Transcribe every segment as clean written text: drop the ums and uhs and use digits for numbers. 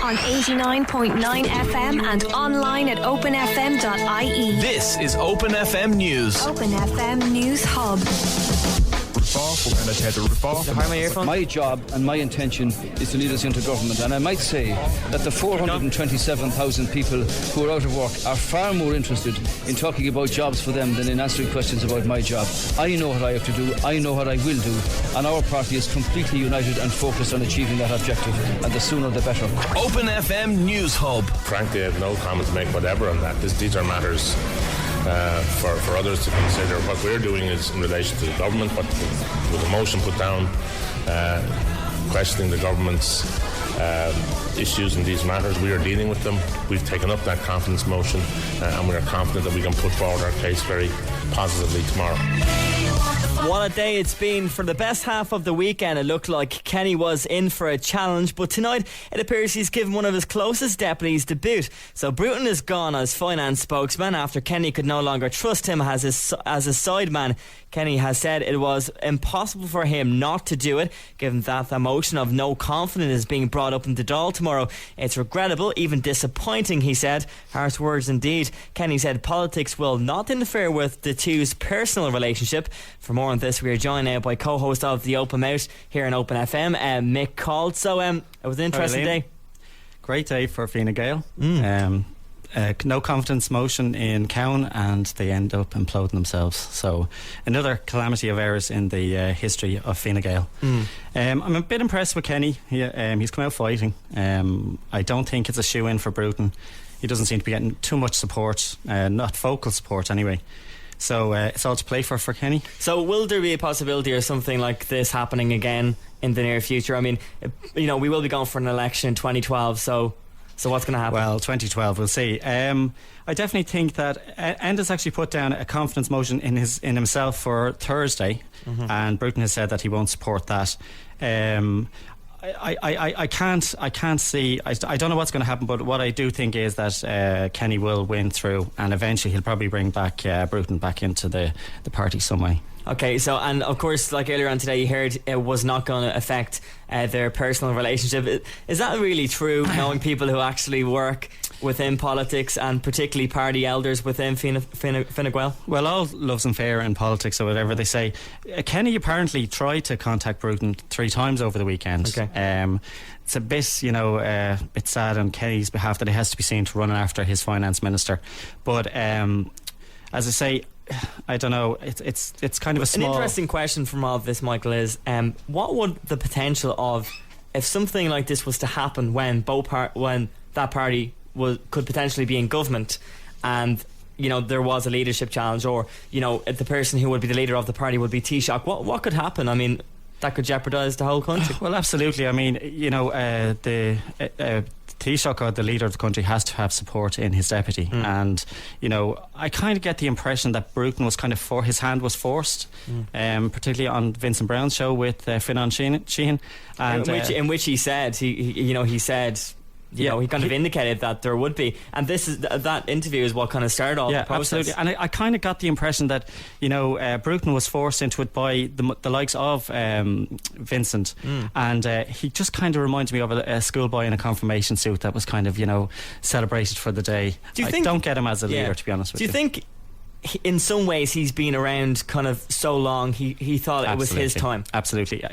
on 89.9 FM and online at openfm.ie. This is OpenFM News. OpenFM News Hub. My job and my intention is to lead us into government, and I might say that the 427,000 people who are out of work are far more interested in talking about jobs for them than in answering questions about my job. I know what I have to do, I know what I will do, and our party is completely united and focused on achieving that objective, and the sooner the better. OpenFM News Hub. Frankly, I have no comment to make whatever on that. These are matters for others to consider. What we're doing is in relation to the government, but with a motion put down questioning the government's issues in these matters. We are dealing with them. We've taken up that confidence motion and we are confident that we can put forward our case very positively tomorrow. What a day it's been. For the best half of the weekend, it looked like Kenny was in for a challenge, but tonight it appears he's given one of his closest deputies the boot. So Bruton is gone as finance spokesman after Kenny could no longer trust him as his sideman. Kenny has said it was impossible for him not to do it, given that the motion of no confidence is being brought up in the Dáil tomorrow. It's regrettable, even disappointing, he said. Harsh words indeed. Kenny said politics will not interfere with the two's personal relationship. For more on this, we are joined now by co-host of The Open Mouth here in Open FM, Mick called. So it was an interesting day. Great day for Fine Gael. No confidence motion in Cowan, and they end up imploding themselves. So another calamity of errors in the history of Fine Gael. I'm a bit impressed with Kenny. He's come out fighting. I don't think it's a shoe-in for Bruton. He doesn't seem to be getting too much support, not vocal support anyway. So it's all to play for Kenny. So will there be a possibility of something like this happening again in the near future? I mean, we will be going for an election in 2012, so what's going to happen? Well, 2012, we'll see. I definitely think that Enda's actually put down a confidence motion in himself for Thursday, and Bruton has said that he won't support that. I can't see. I don't know what's going to happen, but what I do think is that Kenny will win through, and eventually he'll probably bring back Bruton back into the party some way. Okay, so, and of course, like earlier on today, you heard it was not going to affect their personal relationship. Is that really true, knowing people who actually work within politics and particularly party elders within Fine Gael? Well, all love's unfair in politics or whatever they say. Kenny apparently tried to contact Bruton 3 times over the weekend. Okay. It's a bit, bit sad on Kenny's behalf that he has to be seen to run after his finance minister. But as I say, I don't know. It's kind of a small. An interesting question from all of this, Michael, is what would the potential of if something like this was to happen when when that party could potentially be in government, and there was a leadership challenge, or the person who would be the leader of the party would be Taoiseach. What could happen? I mean, that could jeopardise the whole country. Well, absolutely. I mean, the Taoiseach, or the leader of the country, has to have support in his deputy. And I kind of get the impression that Bruton was kind of his hand was forced, particularly on Vincent Brown's show with Finan Sheehan, and in which he said he said he kind of indicated that there would be, and that interview is what kind of started all the process. Absolutely. And I kind of got the impression that Bruton was forced into it by the likes of Vincent, and he just kind of reminds me of a schoolboy in a confirmation suit that was kind of celebrated for the day. I don't get him as a leader, to be honest with you. Do you think in some ways he's been around kind of so long he thought it was his time? Absolutely.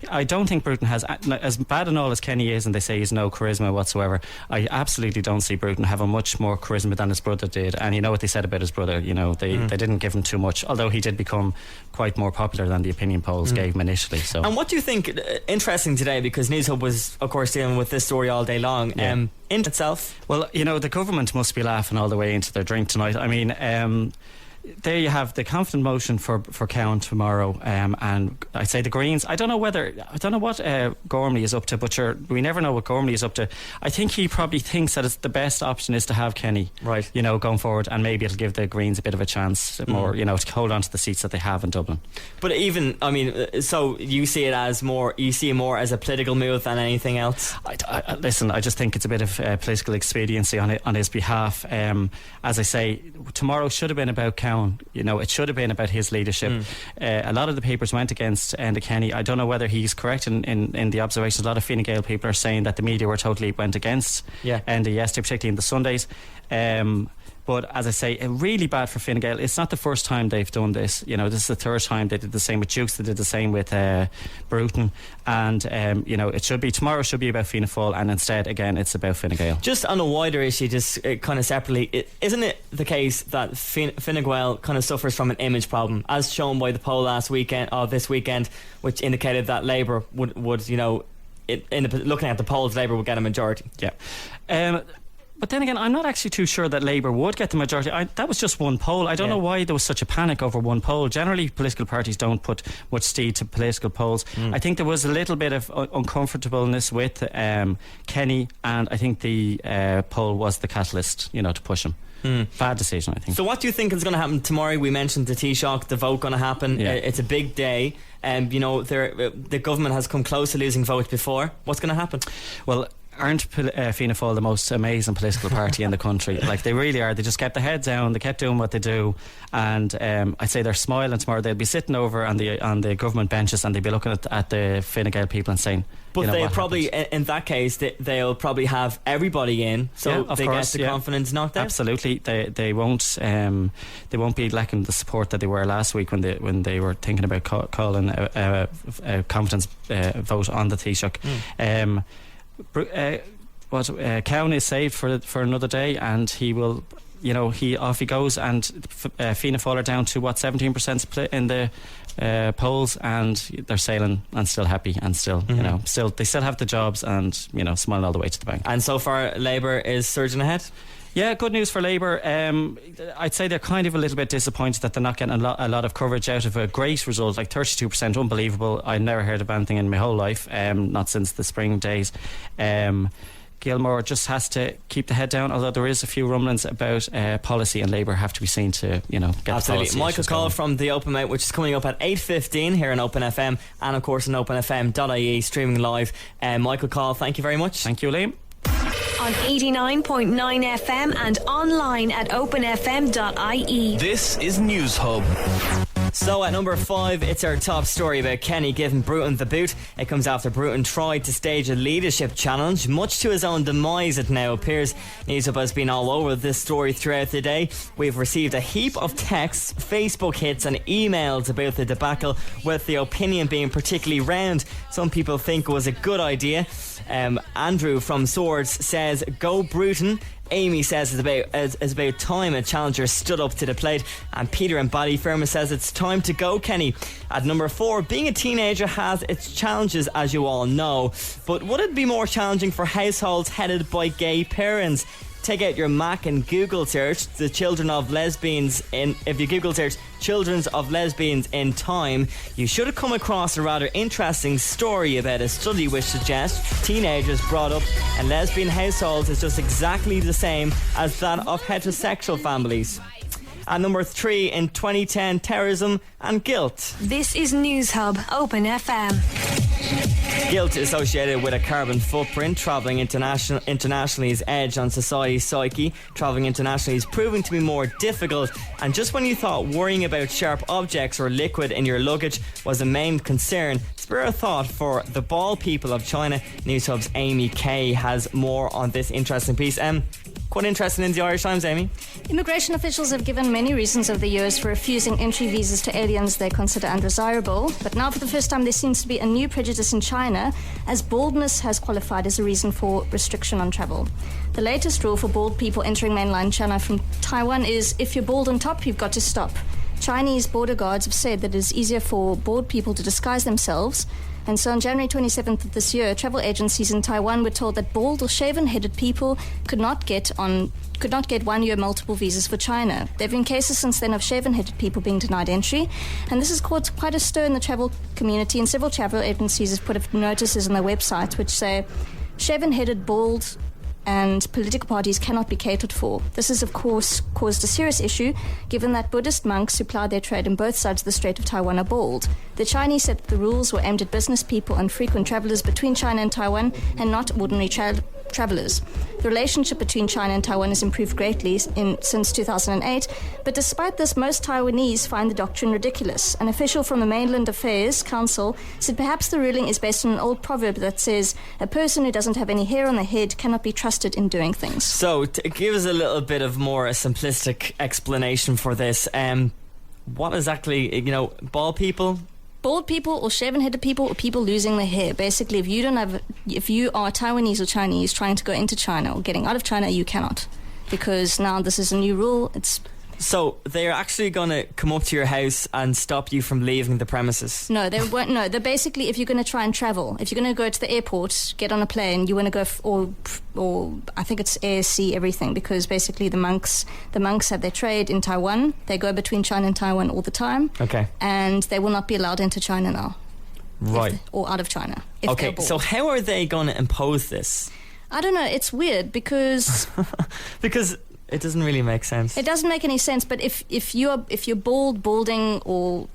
I don't think Bruton has, as bad and all as Kenny is, and they say he's no charisma whatsoever, I absolutely don't see Bruton having much more charisma than his brother did. And you know what they said about his brother, they didn't give him too much, although he did become quite more popular than the opinion polls gave him initially. So. And what do you think, interesting today, because News Hub was of course dealing with this story all day long, in itself? Well, the government must be laughing all the way into their drink tonight. I mean, there you have the confident motion for Cowan tomorrow, and I'd say the Greens. I don't know what Gormley is up to, but we never know what Gormley is up to. I think he probably thinks that the best option is to have Kenny, right? Going forward, and maybe it'll give the Greens a bit of a chance more, to hold on to the seats that they have in Dublin. But even, I mean, so you see it more as a political move than anything else? Listen, I just think it's a bit of political expediency on his behalf. As I say, tomorrow should have been about Cowan Cowan. You know, it should have been about his leadership. A lot of the papers went against Enda Kenny. I don't know whether he's correct in the observations. A lot of Fine Gael people are saying that the media went against Enda yesterday, particularly in the Sundays. But as I say, really bad for Fine Gael. It's not the first time they've done this. You know, this is the third time. They did the same with Dukes. They did the same with Bruton. And, you know, tomorrow should be about Fianna Fáil, and instead, again, it's about Fine Gael. Just on a wider issue, just kind of separately, isn't it the case that Fine Gael kind of suffers from an image problem, as shown by the poll this weekend, which indicated that Labour would you know, looking at the polls, Labour would get a majority. Yeah. But then again, I'm not actually too sure that Labour would get the majority. That was just one poll. I don't know why there was such a panic over one poll. Generally, political parties don't put much steed to political polls. I think there was a little bit of uncomfortableness with Kenny, and I think the poll was the catalyst, you know, to push him. Bad decision, I think. So what do you think is going to happen tomorrow? We mentioned the Taoiseach, the vote going to happen. It's a big day. You know, the government has come close to losing votes before. What's going to happen? Well, aren't Fianna Fáil the most amazing political party in the country? Like, they really are. They just kept their head down, they kept doing what they do, and I'd say they're smiling tomorrow. They'll be sitting over on the government benches, and they'll be looking at the Fine Gael people and saying, but you know, they'll probably, in that case, they'll probably have everybody in, so they get the confidence knocked out. Absolutely, they won't be lacking the support that they were last week when they were thinking about calling a confidence vote on the Taoiseach. Cowan is saved for another day, and he will, you know, off he goes, and Fianna Fáil are down to 17% split in the polls, and they're sailing and still happy, and still you know, they still have the jobs, and, you know, smiling all the way to the bank. And so far Labour is surging ahead. Yeah, good news for Labour. I'd say they're kind of a little bit disappointed that they're not getting a lot of coverage out of a great result, like 32%, unbelievable. I'd never heard of anything in my whole life, not since the spring days. Gilmore just has to keep the head down, although there is a few rumblings about policy, and Labour have to be seen to, you know, get absolutely. The policy. Michael Call from the Open Mate, which is coming up at 8:15 here on Open FM, and of course on openfm.ie, streaming live. Michael Call, thank you very much. Thank you, Liam. On 89.9 FM and online at openfm.ie. This is News Hub. So at number 5, it's our top story about Kenny giving Bruton the boot. It comes after Bruton tried to stage a leadership challenge, much to his own demise, it now appears. News Hub has been all over this story throughout the day. We've received a heap of texts, Facebook hits and emails about the debacle, with the opinion being particularly round. Some people think it was a good idea. Andrew from Swords says, go Bruton. Amy says it's about time a challenger stood up to the plate, and Peter in Ballyfermot says it's time to go Kenny. At number 4, being a teenager has its challenges, as you all know, but would it be more challenging for households headed by gay parents? Take out your Mac and Google search the children of lesbians if you Google search children of lesbians in time, you should have come across a rather interesting story about a study which suggests teenagers brought up in lesbian households is just exactly the same as that of heterosexual families. At number 3, in 2010, terrorism and guilt. This is News Hub, Open FM. Guilt associated with a carbon footprint. Travelling internationally is edge on society's psyche. Travelling internationally is proving to be more difficult, and just when you thought worrying about sharp objects or liquid in your luggage was the main concern, spare a thought for the ball people of China. News Hub's Amy Kay has more on this interesting piece. Quite interesting in the Irish Times, Amy. Immigration officials have given many reasons over the years for refusing entry visas to aliens they consider undesirable, but now for the first time there seems to be a new prejudice in China, as baldness has qualified as a reason for restriction on travel. The latest rule for bald people entering mainland China from Taiwan is, if you're bald on top, you've got to stop. Chinese border guards have said that it is easier for bald people to disguise themselves, and so on January 27th of this year, travel agencies in Taiwan were told that bald or shaven-headed people could not get 1-year multiple visas for China. There have been cases since then of shaven-headed people being denied entry, and this has caused quite a stir in the travel community, and several travel agencies have put up notices on their website which say shaven-headed, bald and political parties cannot be catered for. This has, of course, caused a serious issue, given that Buddhist monks who ply their trade on both sides of the Strait of Taiwan are bald. The Chinese said that the rules were aimed at business people and frequent travellers between China and Taiwan, and not ordinary travellers. The relationship between China and Taiwan has improved greatly since 2008, but despite this, most Taiwanese find the doctrine ridiculous. An official from the Mainland Affairs Council said perhaps the ruling is based on an old proverb that says a person who doesn't have any hair on their head cannot be trusted in doing things. So, give us a little bit of more a simplistic explanation for this. What exactly, bald people? Bald people or shaven-headed people or people losing their hair. Basically, if you are Taiwanese or Chinese trying to go into China or getting out of China, you cannot. Because now this is a new rule. So they're actually going to come up to your house and stop you from leaving the premises? No, they won't. No, they're basically, if you're going to try and travel, if you're going to go to the airport, get on a plane, you want to go, or I think it's air, sea, everything, because basically the monks have their trade in Taiwan. They go between China and Taiwan all the time. Okay. And they will not be allowed into China now. Right. Or out of China. Okay, so how are they going to impose this? I don't know. It's weird because... because... It doesn't really make sense. It doesn't make any sense. But if you're balding, or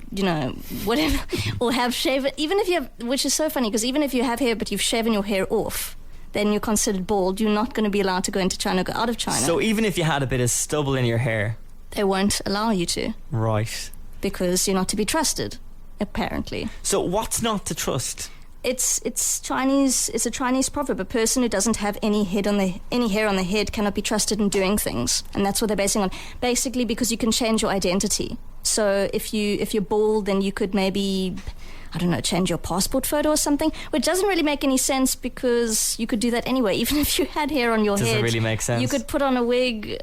whatever, or have shaven, even if you have, which is so funny because even if you have hair but you've shaven your hair off, then you're considered bald. You're not going to be allowed to go into China, go out of China. So even if you had a bit of stubble in your hair, they won't allow you to. Right. Because you're not to be trusted, apparently. So what's not to trust? It's Chinese. It's a Chinese proverb. A person who doesn't have any hair on their head cannot be trusted in doing things, and that's what they're basing on. Basically, because you can change your identity. So if you're bald, then you could maybe, I don't know, change your passport photo or something, which doesn't really make any sense because you could do that anyway. Even if you had hair on your head, doesn't really make sense. You could put on a wig.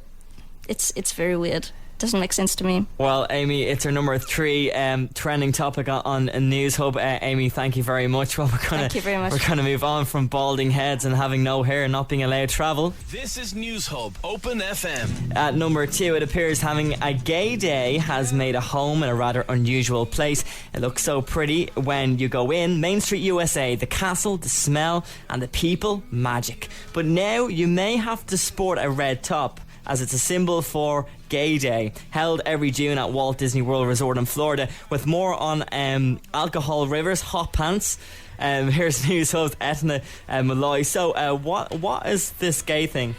It's very weird. Doesn't make sense to me. Well, Amy, it's our number 3 trending topic on News Hub. Amy, thank you very much. Well, thank you very much. We're going to move on from balding heads and having no hair and not being allowed to travel. This is News Hub, Open FM. At number 2, it appears having a gay day has made a home in a rather unusual place. It looks so pretty when you go in. Main Street, USA, the castle, the smell, and the people, magic. But now you may have to sport a red top, as it's a symbol for Gay Day, held every June at Walt Disney World Resort in Florida. With more on alcohol rivers, hot pants. Here's News host Etna Malloy. So what is this gay thing?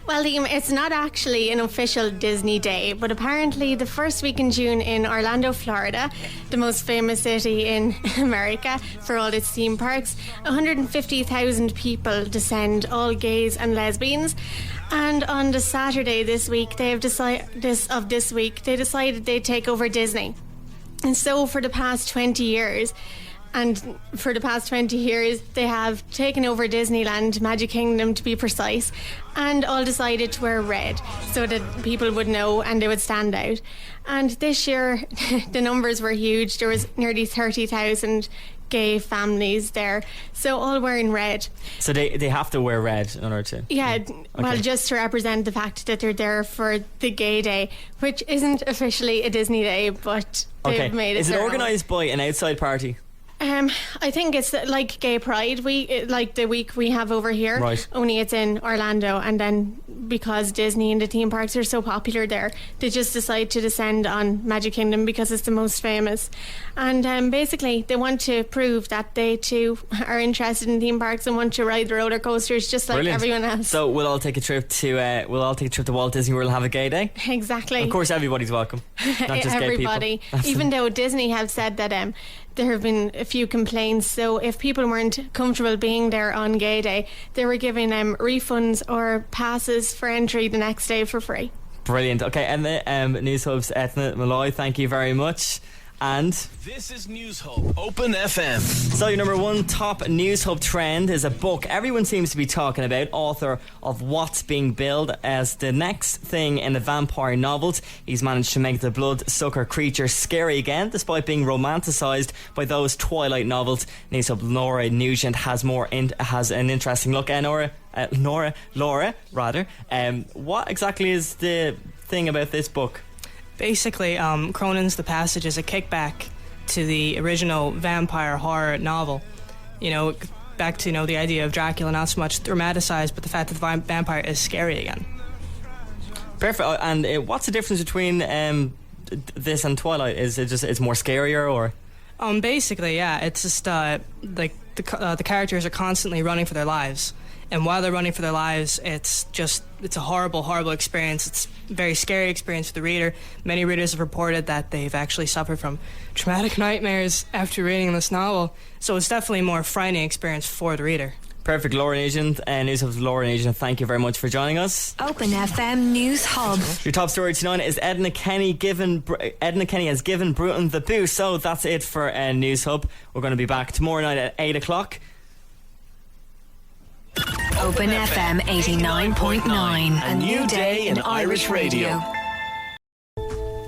Well, Liam, it's not actually an official Disney Day, but apparently the first week in June in Orlando, Florida, the most famous city in America for all its theme parks, 150,000 people descend, all gays and lesbians. And on the Saturday this week, they decided they'd take over Disney. And so for the past 20 years, they have taken over Disneyland, Magic Kingdom to be precise, and all decided to wear red so that people would know and they would stand out. And this year, the numbers were huge. There was nearly 30,000 gay families there, so all wearing red. So they have to wear red in order to... Yeah, well, just to represent the fact that they're there for the Gay Day, which isn't officially a Disney Day, but they've made it. Is it organised by an outside party? I think it's like Gay Pride like the week we have over here, right. Only it's in Orlando, and then because Disney and the theme parks are so popular there, they just decide to descend on Magic Kingdom because it's the most famous. And basically they want to prove that they too are interested in theme parks and want to ride the roller coasters just like Brilliant. Everyone else. So we'll all take a trip to Walt Disney World and have a gay day. Exactly. Of course, everybody's welcome, not just everybody. Gay people. Even though Disney have said that there have been a few complaints, so if people weren't comfortable being there on Gay Day, they were giving them refunds or passes for entry the next day for free. Brilliant. Okay, and the News Hub's Etna Malloy, thank you very much. And this is News Hub, Open FM. So your number 1 top News Hub trend is a book everyone seems to be talking about, author of What's Being Billed as the next thing in the vampire novels. He's managed to make the blood-sucker creature scary again, despite being romanticised by those Twilight novels. News Hub Laura Nugent has an interesting look. Laura, what exactly is the thing about this book? Basically, Cronin's The Passage is a kickback to the original vampire horror novel. Back to the idea of Dracula not so much dramatized, but the fact that the vampire is scary again. Perfect. And what's the difference between this and Twilight? Is it just it's more scarier, or? Basically, yeah. It's just like the characters are constantly running for their lives. And while they're running for their lives, it's a horrible experience. It's a very scary experience for the reader. Many readers have reported that they've actually suffered from traumatic nightmares after reading this novel. So it's definitely a more frightening experience for the reader. Perfect, Laura Nugent, News Hub's Laura Nugent. Thank you very much for joining us. Open FM News Hub. Your top story tonight is Edna Kenny has given Bruton the boot. So that's it for News Hub. We're going to be back tomorrow night at 8 o'clock. Open FM 89.9. A new day in Irish radio.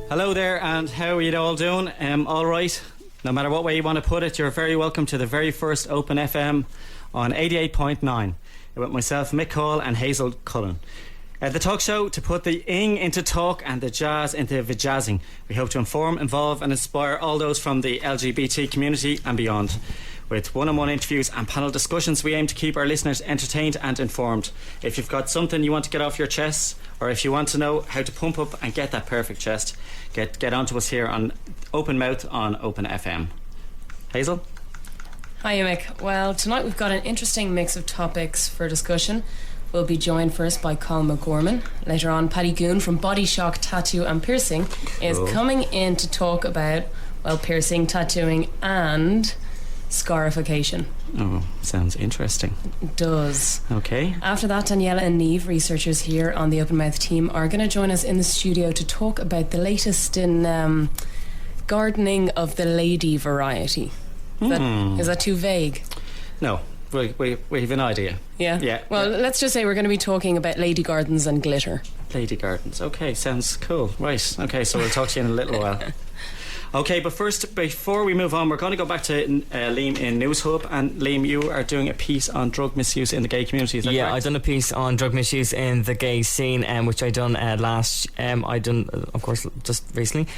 Hello there, and how are you all doing? All right. No matter what way you want to put it, you're very welcome to the very first Open FM on 88.9 with myself, Mick Hall, and Hazel Cullen. The talk show to put the ing into talk and the jazz into vajazzing. We hope to inform, involve and inspire all those from the LGBT community and beyond. With one-on-one interviews and panel discussions, we aim to keep our listeners entertained and informed. If you've got something you want to get off your chest, or if you want to know how to pump up and get that perfect chest, get on to us here on Open Mouth on Open FM. Hazel? Hi, Mick. Well, tonight we've got an interesting mix of topics for discussion. We'll be joined first by Colin McGorman. Later on, Paddy Goon from Body Shock Tattoo and Piercing is coming in to talk about, well, piercing, tattooing and scarification. Oh, sounds interesting. It does. Okay. After that, Daniela Niamh, researchers here on the Open Mouth team, are going to join us in the studio to talk about the latest in gardening of the lady variety. Is that too vague? No, we have an idea. Yeah? Well, let's just say we're going to be talking about lady gardens and glitter. Lady gardens. Okay, sounds cool. Right. Okay, so we'll talk to you in a little while. Okay, but first, before we move on, we're going to go back to Liam in News Hub. And Liam, you are doing a piece on drug misuse in the gay community, is that correct? I've done a piece on drug misuse in the gay scene, which I done of course, just recently.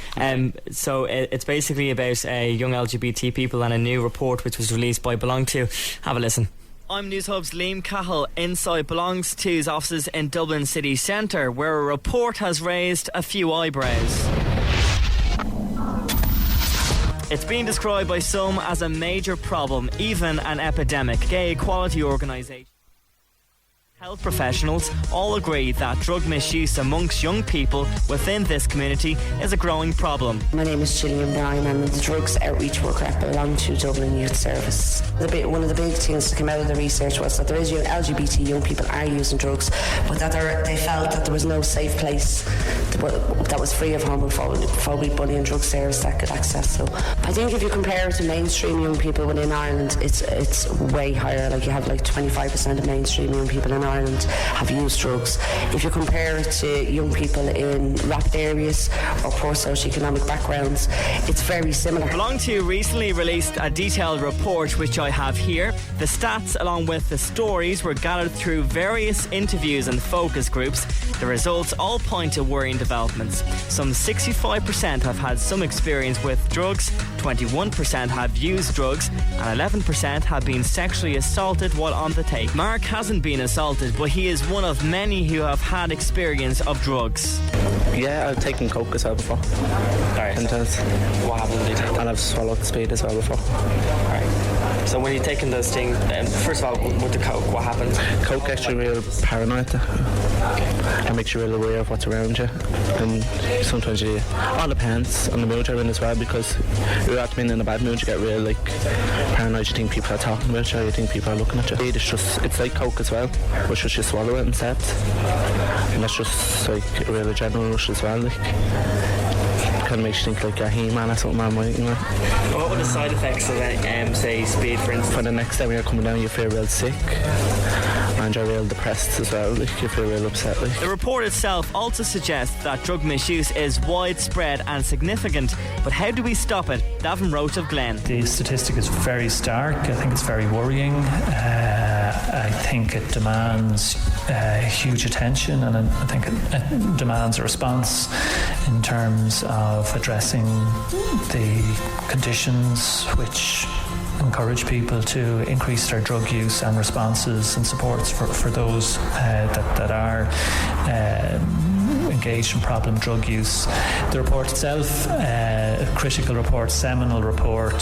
So it's basically about young LGBT people and a new report which was released by Belong To. Have a listen. I'm News Hub's Liam Cahill inside Belongs To's offices in Dublin city centre, where a report has raised a few eyebrows. It's been described by some as a major problem, even an epidemic. Gay equality organisation. Health professionals all agree that drug misuse amongst young people within this community is a growing problem. My name is Gillian Bryan. I'm the drugs outreach worker at Belong To Dublin Youth Service. One of the big things that came out of the research was that there is LGBT young people are using drugs, but that they felt that there was no safe place that was free of homophobic, bullying, drug service that could access. So I think if you compare it to mainstream young people within Ireland, it's way higher. Like you have 25% of mainstream young people in Ireland have used drugs. If you compare it to young people in rapid areas or poor socioeconomic backgrounds, it's very similar. Belong To recently released a detailed report which I have here. The stats along with the stories were gathered through various interviews and focus groups. The results all point to worrying developments. Some 65% have had some experience with drugs, 21% have used drugs, and 11% have been sexually assaulted while on the take. Mark hasn't been assaulted, but he is one of many who have had experience of drugs. Yeah, I've taken coke as well before. Alright. And what happened did you take? And I've swallowed speed as well before. Alright. So when you're taking those things, first of all, with the coke, what happens? Coke gets you real paranoid. It makes you real aware of what's around you. And sometimes it all depends on the mood you're in as well, because you're at being in a bad mood, you get real paranoid. You think people are talking about you, you think people are looking at you. It's like coke as well, which is you swallow it instead. And that's just a real adrenaline rush as well. Kind of makes you think you're a He-Man or something, What were the side effects of say speed, for instance? For the next time you're coming down, you feel real sick and you're real depressed as well. You feel real upset. The report itself also suggests that drug misuse is widespread and significant, but how do we stop it? Davin Roach of Glen. The statistic is very stark. I think it's very worrying. I think it demands huge attention, and I think it demands a response in terms of addressing the conditions which encourage people to increase their drug use, and responses and supports for those that are engaged in problem drug use. The report itself, a critical report, seminal report,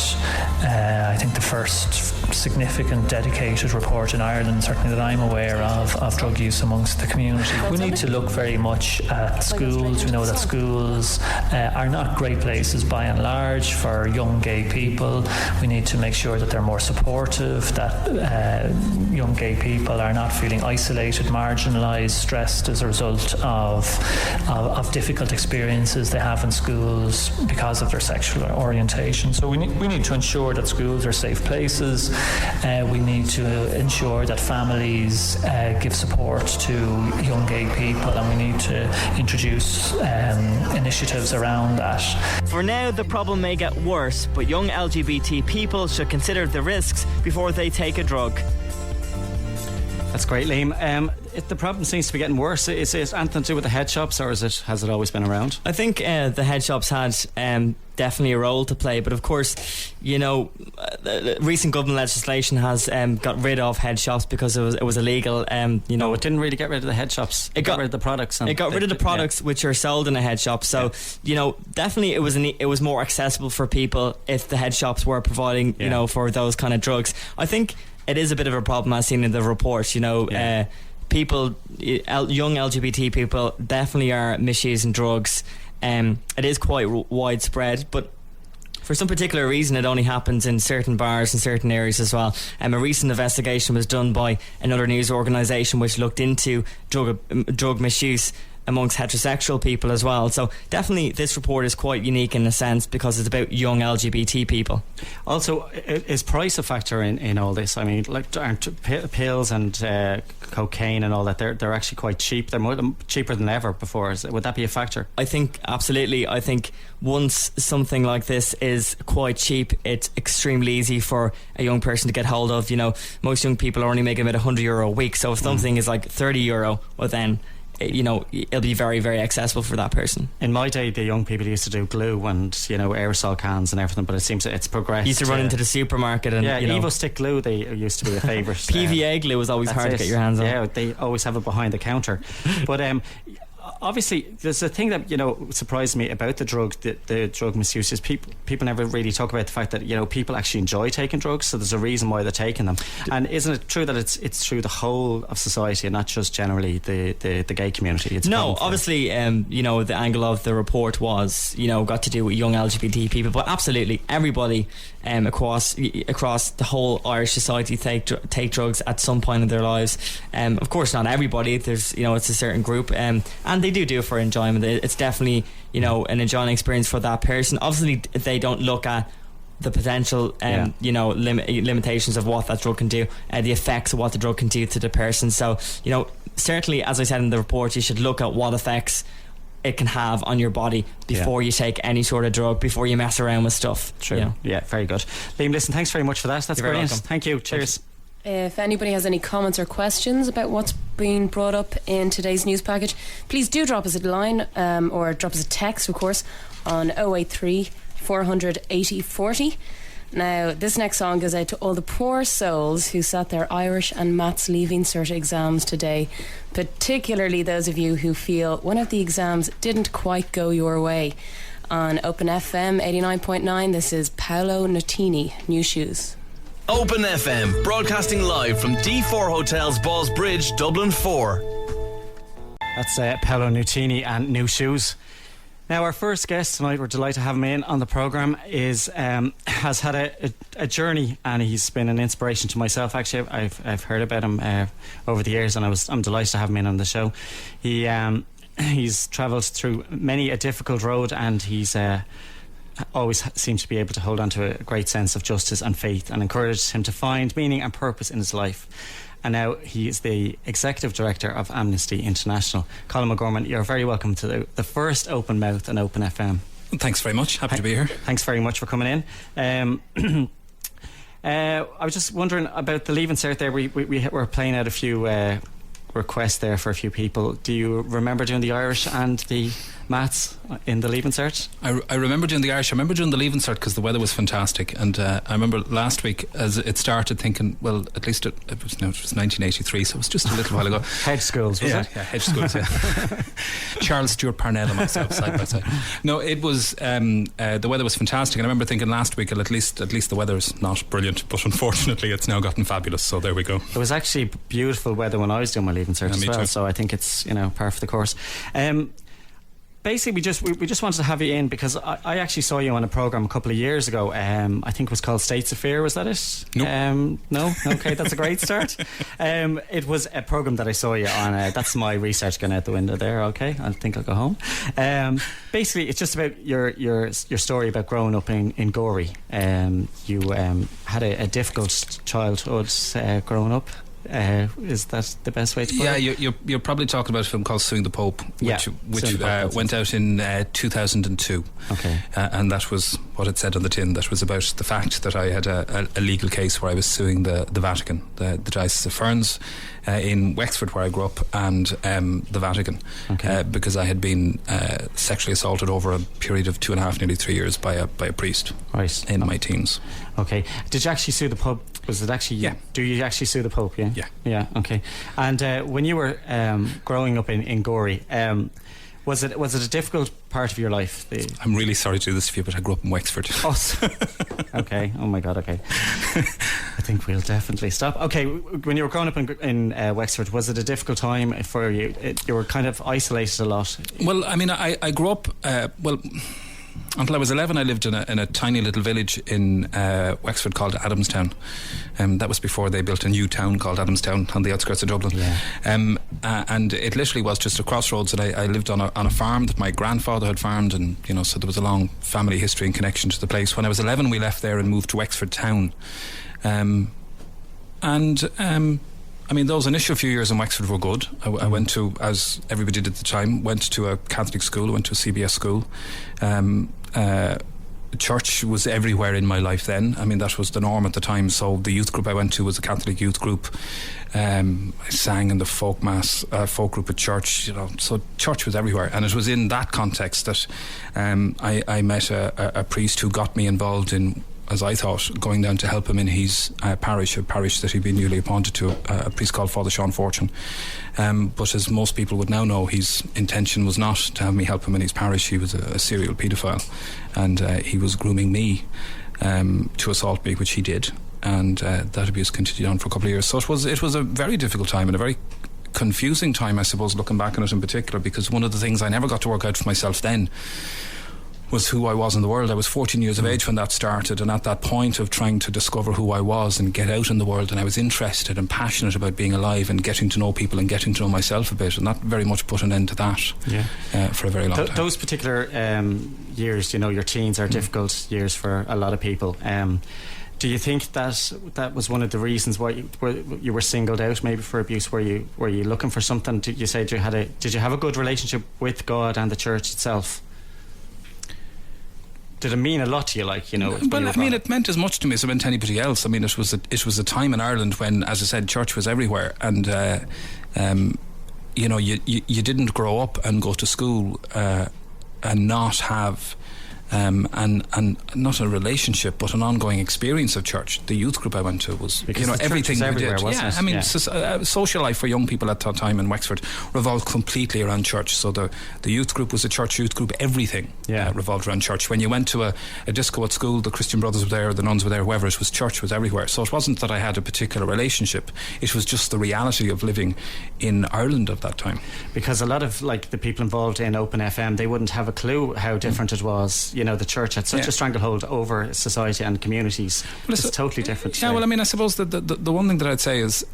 I think the first significant dedicated report in Ireland, certainly that I'm aware of drug use amongst the community. We need to look very much at schools. We know that schools are not great places by and large for young gay people. We need to make sure that they're more supportive, that young gay people are not feeling isolated, marginalised, stressed as a result of difficult experiences they have in schools because of their sexual orientation. So we need to ensure that schools are safe places. We need to ensure that families give support to young gay people, and we need to introduce initiatives around that. For now, the problem may get worse, but young LGBT people should consider the risks before they take a drug. That's great, Liam. The problem seems to be getting worse. Is it anything to do with the head shops, or has it always been around? I think the head shops had definitely a role to play, but of course, the recent government legislation has got rid of head shops because it was illegal. It didn't really get rid of the head shops. It got rid of the products. It got rid of the products which are sold in a head shop. So definitely it was more accessible for people if the head shops were providing for those kind of drugs. I think it is a bit of a problem as seen in the report. People, young LGBT people definitely are misusing drugs. It is quite widespread, but for some particular reason it only happens in certain bars in certain areas as well. A recent investigation was done by another news organisation which looked into drug misuse amongst heterosexual people as well. So definitely this report is quite unique in a sense because it's about young LGBT people. Also, is price a factor in all this? I mean, aren't pills and cocaine and all that, they're actually quite cheap. They're cheaper than ever before. Would that be a factor? I think absolutely. I think once something like this is quite cheap, it's extremely easy for a young person to get hold of. Most young people are only making about €100 a week, so if something is like €30, well then it'll be very, very accessible for that person. In my day, the young people used to do glue and aerosol cans and everything, but it seems it's progressed. Used to run into the supermarket and Evo stick glue, they used to be a favourite. PVA glue was always hard to get your hands on. Yeah, they always have it behind the counter. But obviously, there's a thing that surprised me about the drug misuse is people never really talk about the fact that people actually enjoy taking drugs, so there's a reason why they're taking them. And isn't it true that it's through the whole of society and not just generally the gay community? No, obviously, the angle of the report was got to do with young LGBT people, but absolutely everybody across the whole Irish society take drugs at some point in their lives. Of course, not everybody. There's it's a certain group, and they do it for enjoyment. It's definitely an enjoying experience for that person. Obviously they don't look at the potential limitations of what that drug can do, the effects of what the drug can do to the person. So certainly, as I said in the report, you should look at what effects it can have on your body before you take any sort of drug, before you mess around with stuff. True. Yeah, very good. Liam, listen, thanks very much for that. That's brilliant. Thank you. Cheers. If anybody has any comments or questions about what's being brought up in today's news package, please do drop us a line or drop us a text, of course, on 083 400 80 40. Now, this next song goes out to all the poor souls who sat their Irish and Maths Leaving Cert exams today, particularly those of you who feel one of the exams didn't quite go your way. On OpenFM 89.9, this is Paolo Nutini, New Shoes. Open FM, broadcasting live from D4 Hotels Balls Bridge, Dublin 4. That's Paolo Nutini and New Shoes. Now, our first guest tonight, we're delighted to have him in on the programme, has had a journey, and he's been an inspiration to myself. Actually, I've heard about him over the years, and I'm delighted to have him in on the show. He's travelled through many a difficult road, and he's always seems to be able to hold on to a great sense of justice and faith, and encouraged him to find meaning and purpose in his life. And now he is the Executive Director of Amnesty International. Colin O'Gorman, you're very welcome to the first Open Mouth on Open FM. Thanks very much. Happy to be here. Thanks very much for coming in. I was just wondering about the Leaving Cert there. We were playing out a few requests there for a few people. Do you remember doing the Irish and the maths in the Leaving Cert? I remember doing the Irish. I remember doing the Leaving Cert because the weather was fantastic, and I remember last week as it started thinking, well, at least it was 1983, so it was just a little while ago. Hedge schools, was it? Yeah, Hedge schools. Yeah. Charles Stewart Parnell and myself side by side. No, it was the weather was fantastic, and I remember thinking last week, well, at least the weather's not brilliant, but unfortunately it's now gotten fabulous. So there we go. It was actually beautiful weather when I was doing my Leaving Cert as well, so I think it's par for the course. Basically, we just wanted to have you in because I actually saw you on a programme a couple of years ago. I think it was called States of Fear. Was that it? Nope. No. Okay, that's a great start. It was a programme that I saw you on. That's my research going out the window there. Okay, I think I'll go home. Basically, it's just about your story about growing up in Gorey. You had a difficult childhood growing up. Is that the best way to put it? Yeah, you're probably talking about a film called Suing the Pope, which went out in 2002. Okay. And that was what it said on the tin. That was about the fact that I had a legal case where I was suing the Vatican, the Diocese of Ferns in Wexford, where I grew up, and the Vatican, because I had been sexually assaulted over a period of 2.5, nearly 3 years by a priest in my teens. Okay. Did you actually sue the Pope? Was it actually? Yeah. Do you actually sue the Pope? Yeah. Yeah. Yeah. Okay. And when you were growing up in Gorey, was it a difficult part of your life? I'm really sorry to do this to you, but I grew up in Wexford. Oh, okay. Oh my God. Okay. I think we'll definitely stop. Okay. When you were growing up in Wexford, was it a difficult time for you? You were kind of isolated a lot. Well, I mean, I grew up. Until I was 11, I lived in a tiny little village in Wexford called Adamstown. That was before they built a new town called Adamstown on the outskirts of Dublin. Yeah. And it literally was just a crossroads, and I lived on a farm that my grandfather had farmed, and so there was a long family history and connection to the place. When I was 11, we left there and moved to Wexford town. I mean, those initial few years in Wexford were good. I went to, as everybody did at the time, went to a Catholic school, went to a CBS school. Church was everywhere in my life then. I mean, that was the norm at the time. So the youth group I went to was a Catholic youth group. I sang in the folk mass, folk group at church. So church was everywhere, and it was in that context that I met a priest who got me involved in, as I thought, going down to help him in his parish, a parish that he'd been newly appointed to, a priest called Father Sean Fortune. But as most people would now know, his intention was not to have me help him in his parish. He was a serial paedophile, and he was grooming me to assault me, which he did, and that abuse continued on for a couple of years. So it was a very difficult time and a very confusing time, I suppose, looking back on it in particular, because one of the things I never got to work out for myself then was who I was in the world. I was 14 years of age when that started, and at that point of trying to discover who I was and get out in the world, and I was interested and passionate about being alive and getting to know people and getting to know myself a bit, and that very much put an end to that for a very long time. Those particular years, your teens are difficult years for a lot of people. Do you think that was one of the reasons why you were singled out maybe for abuse? Were you looking for something? Did you have a good relationship with God and the church itself? Did it mean a lot to you, Well, I mean, it meant as much to me as it meant to anybody else. I mean, it was a time in Ireland when, as I said, church was everywhere, and you didn't grow up and go to school and not have and not a relationship but an ongoing experience of church. The youth group I went to was everything we did. I mean, social life for young people at that time in Wexford revolved completely around church. So the youth group was a church youth group. Everything revolved around church. When you went to a disco at school, the Christian Brothers were there, the nuns were there, whoever, it was church was everywhere. So it wasn't that I had a particular relationship, it was just the reality of living in Ireland at that time. Because a lot of the people involved in OpenFM, they wouldn't have a clue how different it was. The church had such a stranglehold over society and communities. Well, it's totally different today. Yeah, well, I mean, I suppose that the one thing that I'd say is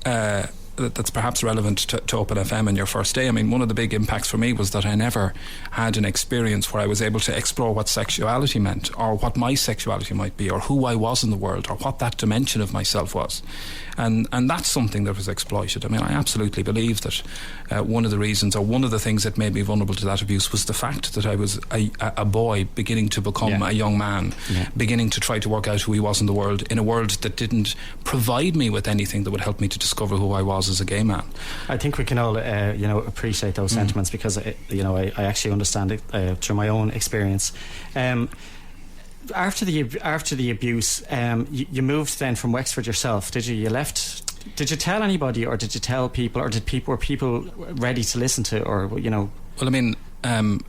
that's perhaps relevant to OpenFM in your first day. I mean, one of the big impacts for me was that I never had an experience where I was able to explore what sexuality meant, or what my sexuality might be, or who I was in the world, or what that dimension of myself was. And that's something that was exploited. I mean, I absolutely believe that one of the reasons, or one of the things that made me vulnerable to that abuse, was the fact that I was a boy beginning to become a young man, beginning to try to work out who he was in the world, in a world that didn't provide me with anything that would help me to discover who I was was as a gay man. I think we can all, appreciate those sentiments because, I actually understand it through my own experience. After the abuse, you moved then from Wexford yourself, did you? You left. Did you tell anybody, or did you tell people, or were people ready to listen to, or Well, I mean,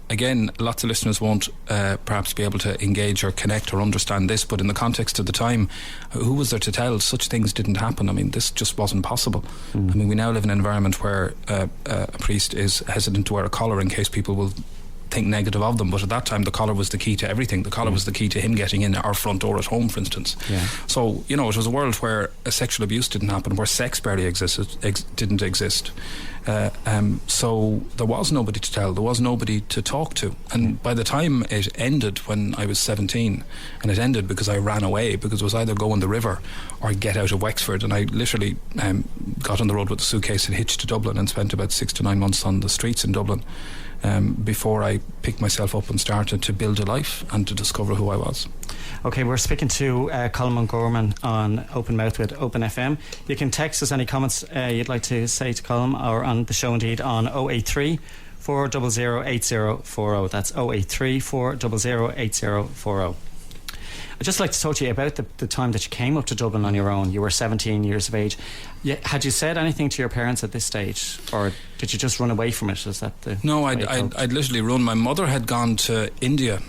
again, lots of listeners won't perhaps be able to engage or connect or understand this, but in the context of the time, who was there to tell? Such things didn't happen. I mean, this just wasn't possible. I mean, we now live in an environment where a priest is hesitant to wear a collar in case people will think negative of them, but at that time the collar was the key to everything. The collar was the key to him getting in our front door at home, for instance. So it was a world where sexual abuse didn't happen, where sex barely didn't exist. So there was nobody to tell, there was nobody to talk to, and by the time it ended when I was 17, and it ended because I ran away, because it was either go in the river or get out of Wexford, and I literally got on the road with a suitcase and hitched to Dublin and spent about 6 to 9 months on the streets in Dublin before I picked myself up and started to build a life and to discover who I was. Okay, we're speaking to Colm O'Gorman on Open Mouth with OpenFM. You can text us any comments you'd like to say to Colm, or on the show indeed on 083 400 8040. That's 083 400 8040. I'd just like to talk to you about the time that you came up to Dublin on your own. You were 17 years of age. Had you said anything to your parents at this stage, or did you just run away from it? Is that the No, I'd literally run. My mother had gone to India,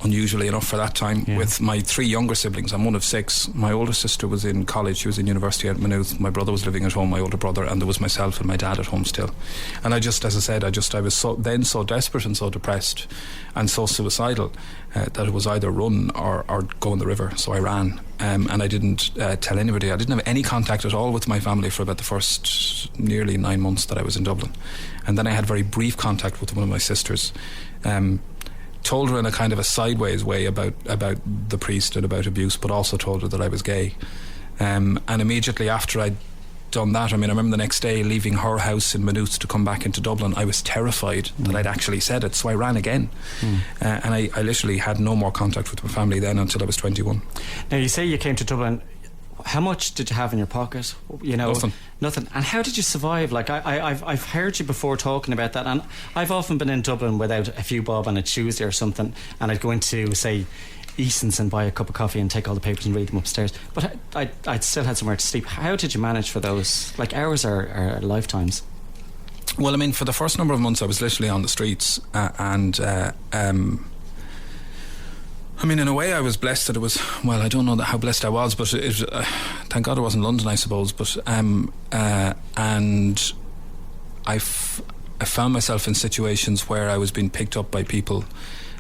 unusually enough for that time, with my 3 younger siblings. I'm one of 6. My older sister was in college, she was in university at Maynooth. My brother was living at home, my older brother, and there was myself and my dad at home still. And I just, as I said, I was so desperate and so depressed and so suicidal that it was either run or go in the river. So I ran, and I didn't tell anybody. I didn't have any contact at all with my family for about the first nearly 9 months that I was in Dublin. And then I had very brief contact with one of my sisters. Told her in a kind of a sideways way about the priest and about abuse, but also told her that I was gay. And immediately after I'd done that, I mean, I remember the next day leaving her house in Maynooth to come back into Dublin. I was terrified that I'd actually said it, so I ran again. And I literally had no more contact with my family then until I was 21. Now, you say you came to Dublin. How much did you have in your pocket? Nothing. And how did you survive? Like I've heard you before talking about that, and I've often been in Dublin without a few bob on a Tuesday or something, and I'd go into, say, Eason's and buy a cup of coffee and take all the papers and read them upstairs. But I'd still had somewhere to sleep. How did you manage for those? Like, hours are lifetimes. Well, I mean, for the first number of months I was literally on the streets, I mean, in a way I was blessed that it was, well, I don't know how blessed I was, but thank God it wasn't London, I suppose. But and I found myself in situations where I was being picked up by people,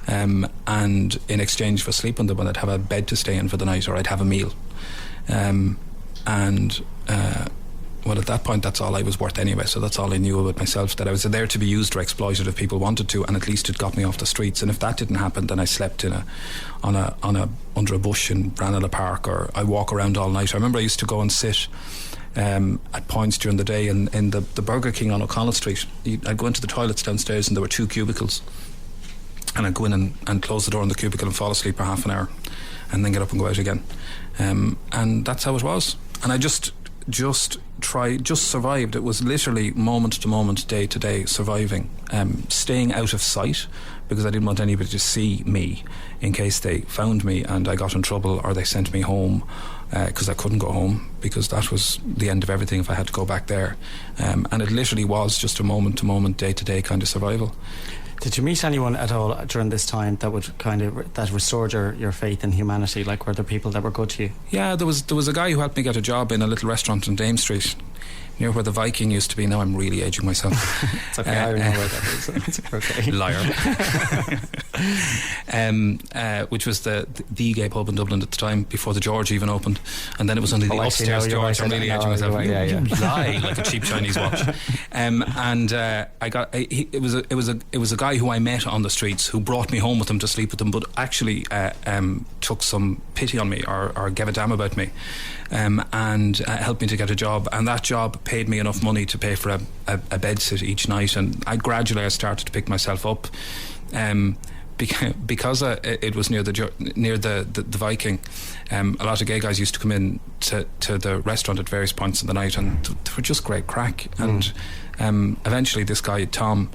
and in exchange for sleeping them, I'd have a bed to stay in for the night, or I'd have a meal. Well, at that point, that's all I was worth anyway, so that's all I knew about myself, that I was there to be used or exploited if people wanted to, and at least it got me off the streets. And if that didn't happen, then I slept under a bush in Branagh Park, or I walk around all night. I remember I used to go and sit at points during the day in the Burger King on O'Connell Street. I'd go into the toilets downstairs, and there were 2 cubicles, and I'd go in and close the door in the cubicle and fall asleep for half an hour, and then get up and go out again. And that's how it was. And I just survived. It was literally moment to moment, day to day surviving, staying out of sight, because I didn't want anybody to see me in case they found me and I got in trouble, or they sent me home, because I couldn't go home, because that was the end of everything if I had to go back there. And it literally was just a moment to moment, day to day kind of survival. Did you meet anyone at all during this time that would that restored your faith in humanity? Like, were there people that were good to you? Yeah, there was a guy who helped me get a job in a little restaurant on Dame Street, near where the Viking used to be. Now I'm really aging myself. It's okay, I know where that is. It's okay. Liar. Which was the gay pub in Dublin at the time, before the George even opened, and then it was only the upstairs George. I'm really aging myself. You lie like a cheap Chinese watch. And I got it was a guy who I met on the streets, who brought me home with him to sleep with him, but actually took some pity on me, or gave a damn about me, and helped me to get a job. And that job paid me enough money to pay for a bed sit each night, and I gradually started to pick myself up. because it was near the Viking, a lot of gay guys used to come in to the restaurant at various points in the night, and they were just great crack. And eventually this guy Tom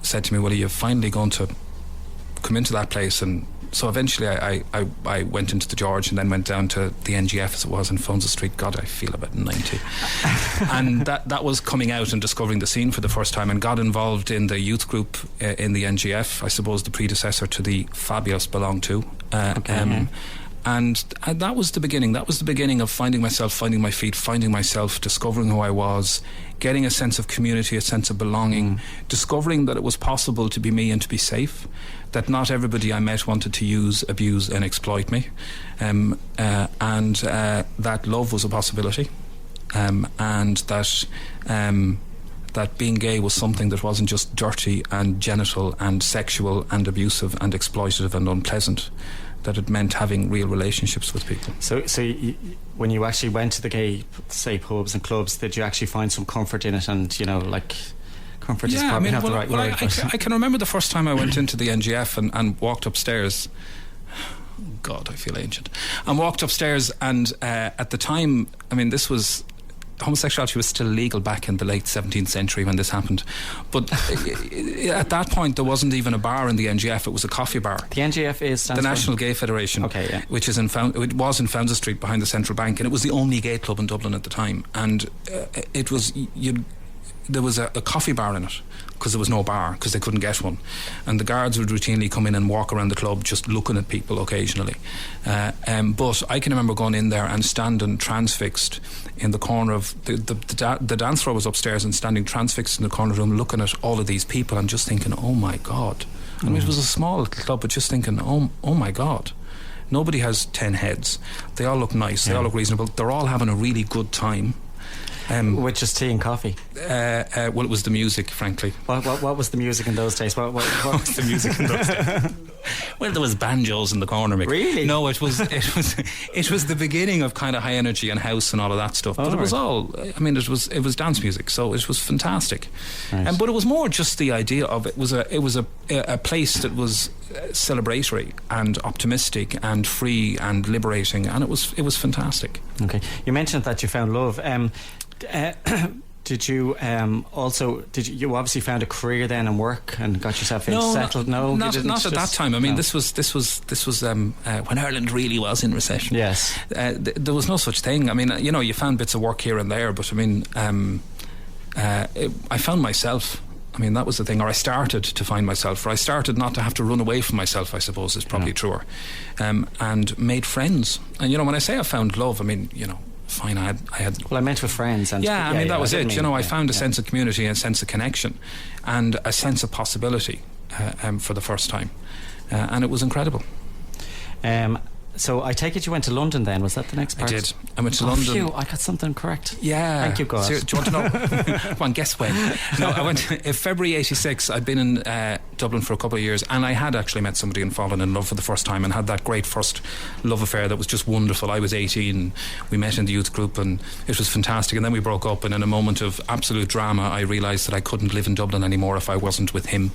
said to me, well, are you finally going to come into that place? And so eventually I went into the George and then went down to the NGF as it was in Fonza Street. God, I feel about 90. And that was coming out and discovering the scene for the first time, and got involved in the youth group in the NGF, I suppose the predecessor to the Fabulous belonged to. And that was the beginning. That was the beginning of finding myself, finding my feet, finding myself, discovering who I was, getting a sense of community, a sense of belonging, discovering that it was possible to be me and to be safe, that not everybody I met wanted to use, abuse and exploit me, and that love was a possibility, and that being gay was something that wasn't just dirty and genital and sexual and abusive and exploitative and unpleasant, that it meant having real relationships with people. So when you actually went to the gay, say, pubs and clubs, did you actually find some comfort in it? And, comfort is probably not the right word. I can remember the first time I went into the NGF and walked upstairs. God, I feel ancient. And walked upstairs, and at the time, homosexuality was still legal back in the late 17th century when this happened, but at that point there wasn't even a bar in the NGF. It was a coffee bar. The NGF is the National Gay Federation, which is it was in Founds Street behind the Central Bank, and it was the only gay club in Dublin at the time. And there was a coffee bar in it because there was no bar, because they couldn't get one, and the guards would routinely come in and walk around the club just looking at people occasionally, but I can remember going in there and standing transfixed in the corner of the dance floor was upstairs, and standing transfixed in the corner of the room looking at all of these people and just thinking, oh my God. I mean, it was a small club, but just thinking, oh my God, nobody has 10 heads, they all look nice, they all look reasonable, they're all having a really good time. With just tea and coffee? Well, it was the music, frankly. What was the music in those days? What was the music in those days? Well, there was banjos in the corner, Mick. Really? No, it was the beginning of kind of high energy and house and all of that stuff. But it was all, it was dance music, so it was fantastic. Nice. But it was more just the idea of it was a place that was celebratory and optimistic and free and liberating, and it was fantastic. Okay, you mentioned that you found love. Did you you obviously found a career then and work and got yourself settled? Not at that time. I mean, this was when Ireland really was in recession. Yes, there was no such thing. I mean, you found bits of work here and there, but I mean, I found myself. I mean, that was the thing, or I started to find myself, or I started not to have to run away from myself, I suppose is probably truer, and made friends. And when I say I found love, I mean, fine, I had. Well, I meant with friends. And that was it. I found a sense of community, and a sense of connection, and a sense of possibility for the first time, and it was incredible. So I take it you went to London then, was that the next part? I did. I went to London. Phew, I got something correct. Yeah. Thank you, God. So, do you want to know? Come on, guess when. No, I went in February 86. I'd been in Dublin for a couple of years, and I had actually met somebody and fallen in love for the first time, and had that great first love affair that was just wonderful. I was 18, we met in the youth group, and it was fantastic, and then we broke up, and in a moment of absolute drama I realised that I couldn't live in Dublin anymore if I wasn't with him.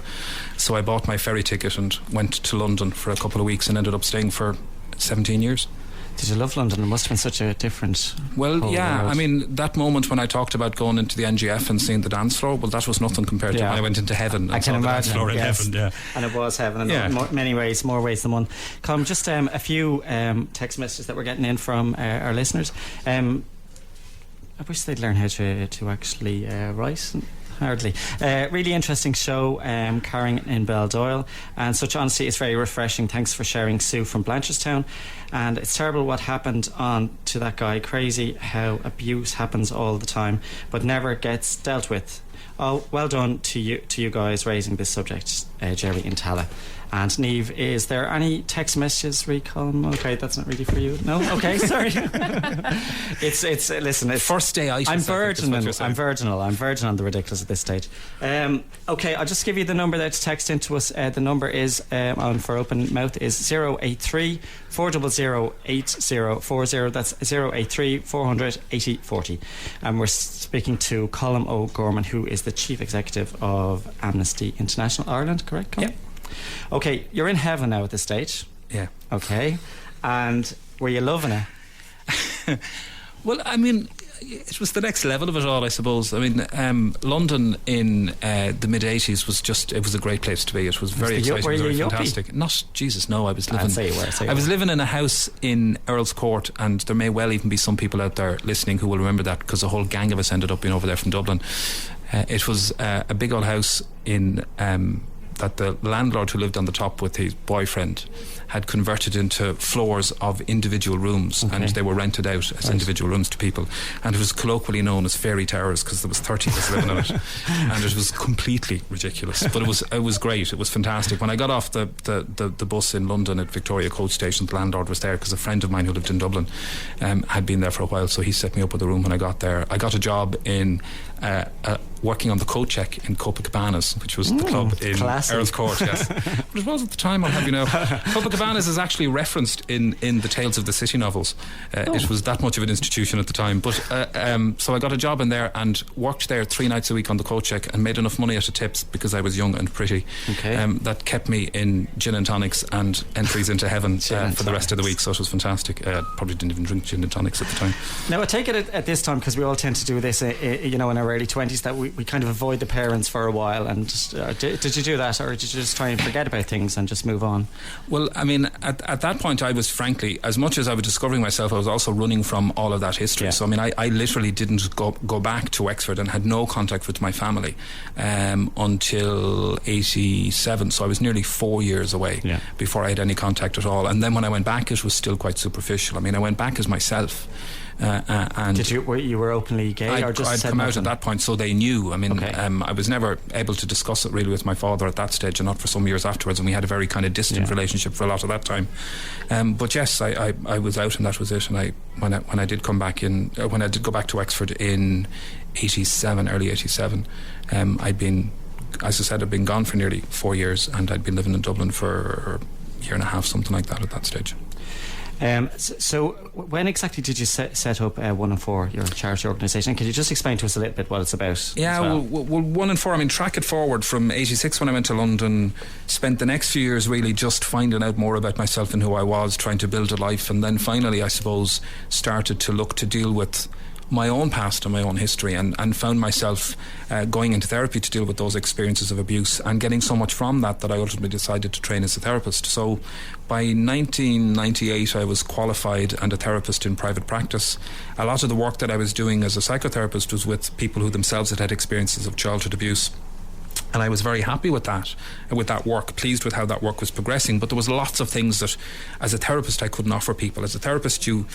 So I bought my ferry ticket and went to London for a couple of weeks, and ended up staying for 17 years. Did you love London? It must have been such a different. Well, yeah, world. I mean, that moment when I talked about going into the NGF and seeing the dance floor, well, that was nothing compared to when I went into heaven and I can saw the imagine, dance floor in heaven. Yeah. And it was heaven in many ways, more ways than one. Colm, just a few text messages that we're getting in from our listeners. I wish they'd learn how to actually write. Hardly. Really interesting show, carrying in Baldoyle, and such honesty is very refreshing. Thanks for sharing, Sue from Blanchardstown. And it's terrible what happened on to that guy. Crazy how abuse happens all the time but never gets dealt with. Oh, well done to you guys raising this subject, Jerry in Tala. And Niamh, is there any text messages, Colm? Okay, that's not really for you. No? Okay, sorry. Listen, it's first day itis. I'm virginal on the ridiculous at this stage. Okay, I'll just give you the number that's text into us. The number is for open mouth is 083 400 8040. That's 083 400 8040. And we're speaking to Colm O'Gorman, who is the Chief Executive of Amnesty International Ireland, correct, Colm? Yep. Okay, you're in heaven now at this stage. Yeah. Okay. And were you loving it? Well, I mean, it was the next level of it all, I suppose. I mean, London in the mid-80s it was a great place to be. It was very exciting, were very you fantastic. yuppie? Not, Jesus, no, I was living... I was living in a house in Earl's Court, and there may well even be some people out there listening who will remember that, because a whole gang of us ended up being over there from Dublin. It was a big old house in... that the landlord who lived on the top with his boyfriend had converted into floors of individual rooms, and they were rented out as individual rooms to people, and it was colloquially known as fairy towers because there was 30 of us living in it, and it was completely ridiculous, but it was great. It was fantastic. When I got off the bus in London at Victoria Coach Station, the landlord was there because a friend of mine who lived in Dublin had been there for a while, so he set me up with a room. When I got there, I got a job in working on the coat check in Copacabanas, which was the club in Earl's Court. Yes, but it was at the time, I'll have you know. Copacabanas is actually referenced in the Tales of the City novels. It was that much of an institution at the time. But so I got a job in there and worked there 3 nights a week on the coat check, and made enough money out of tips because I was young and pretty. That kept me in gin and tonics and entries into heaven for the rest of the week. So it was fantastic. Probably didn't even drink gin and tonics at the time. Now I take it at this time, because we all tend to do this, you know, in our early 20s, that we kind of avoid the parents for a while. And just, did you do that, or did you just try and forget about things and just move on? Well, I mean, at that point, I was frankly, as much as I was discovering myself, I was also running from all of that history. So I mean, I literally didn't go back to Wexford and had no contact with my family until 87. So I was nearly 4 years away before I had any contact at all. And then when I went back, it was still quite superficial. I mean, I went back as myself. And did you were openly gay, or just I'd come out at that point, so they knew. I mean, I was never able to discuss it really with my father at that stage, and not for some years afterwards, and we had a very kind of distant relationship for a lot of that time. But yes, I was out, and that was it. And when I did come back in, when I did go back to Wexford in 87, early 87, I'd been, as I said, I'd been gone for nearly 4 years, and I'd been living in Dublin for a year and a half, something like that at that stage. So when exactly did you set up 1 in 4, your charity organisation? Can you just explain to us a little bit what it's about? Yeah, well, 1 in 4, I mean, track it forward from 86 when I went to London, spent the next few years really just finding out more about myself and who I was, trying to build a life, and then finally, I suppose, started to look to deal with my own past and my own history, and found myself going into therapy to deal with those experiences of abuse, and getting so much from that I ultimately decided to train as a therapist. So by 1998 I was qualified and a therapist in private practice. A lot of the work that I was doing as a psychotherapist was with people who themselves had experiences of childhood abuse. And I was very happy with that work, pleased with how that work was progressing. But there was lots of things that, as a therapist, I couldn't offer people. As a therapist, you're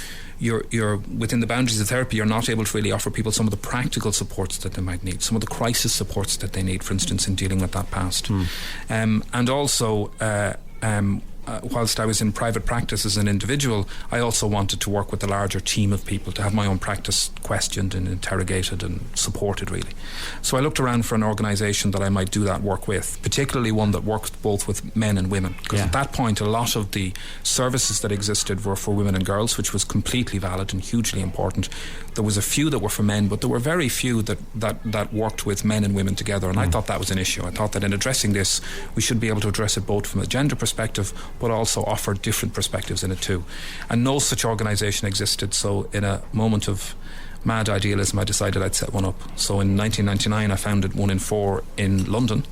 within the boundaries of therapy, you're not able to really offer people some of the practical supports that they might need, some of the crisis supports that they need, for instance, in dealing with that past. And also, whilst I was in private practice as an individual, I also wanted to work with a larger team of people, to have my own practice questioned and interrogated and supported, really. So I looked around for an organisation that I might do that work with, particularly one that worked both with men and women, because at that point a lot of the services that existed were for women and girls, which was completely valid and hugely important. There was a few that were for men, but there were very few that worked with men and women together, and I thought that was an issue. I thought that in addressing this, we should be able to address it both from a gender perspective, but also offer different perspectives in it too. And no such organisation existed, so in a moment of mad idealism I decided I'd set one up. So in 1999 I founded 1 in 4 in London,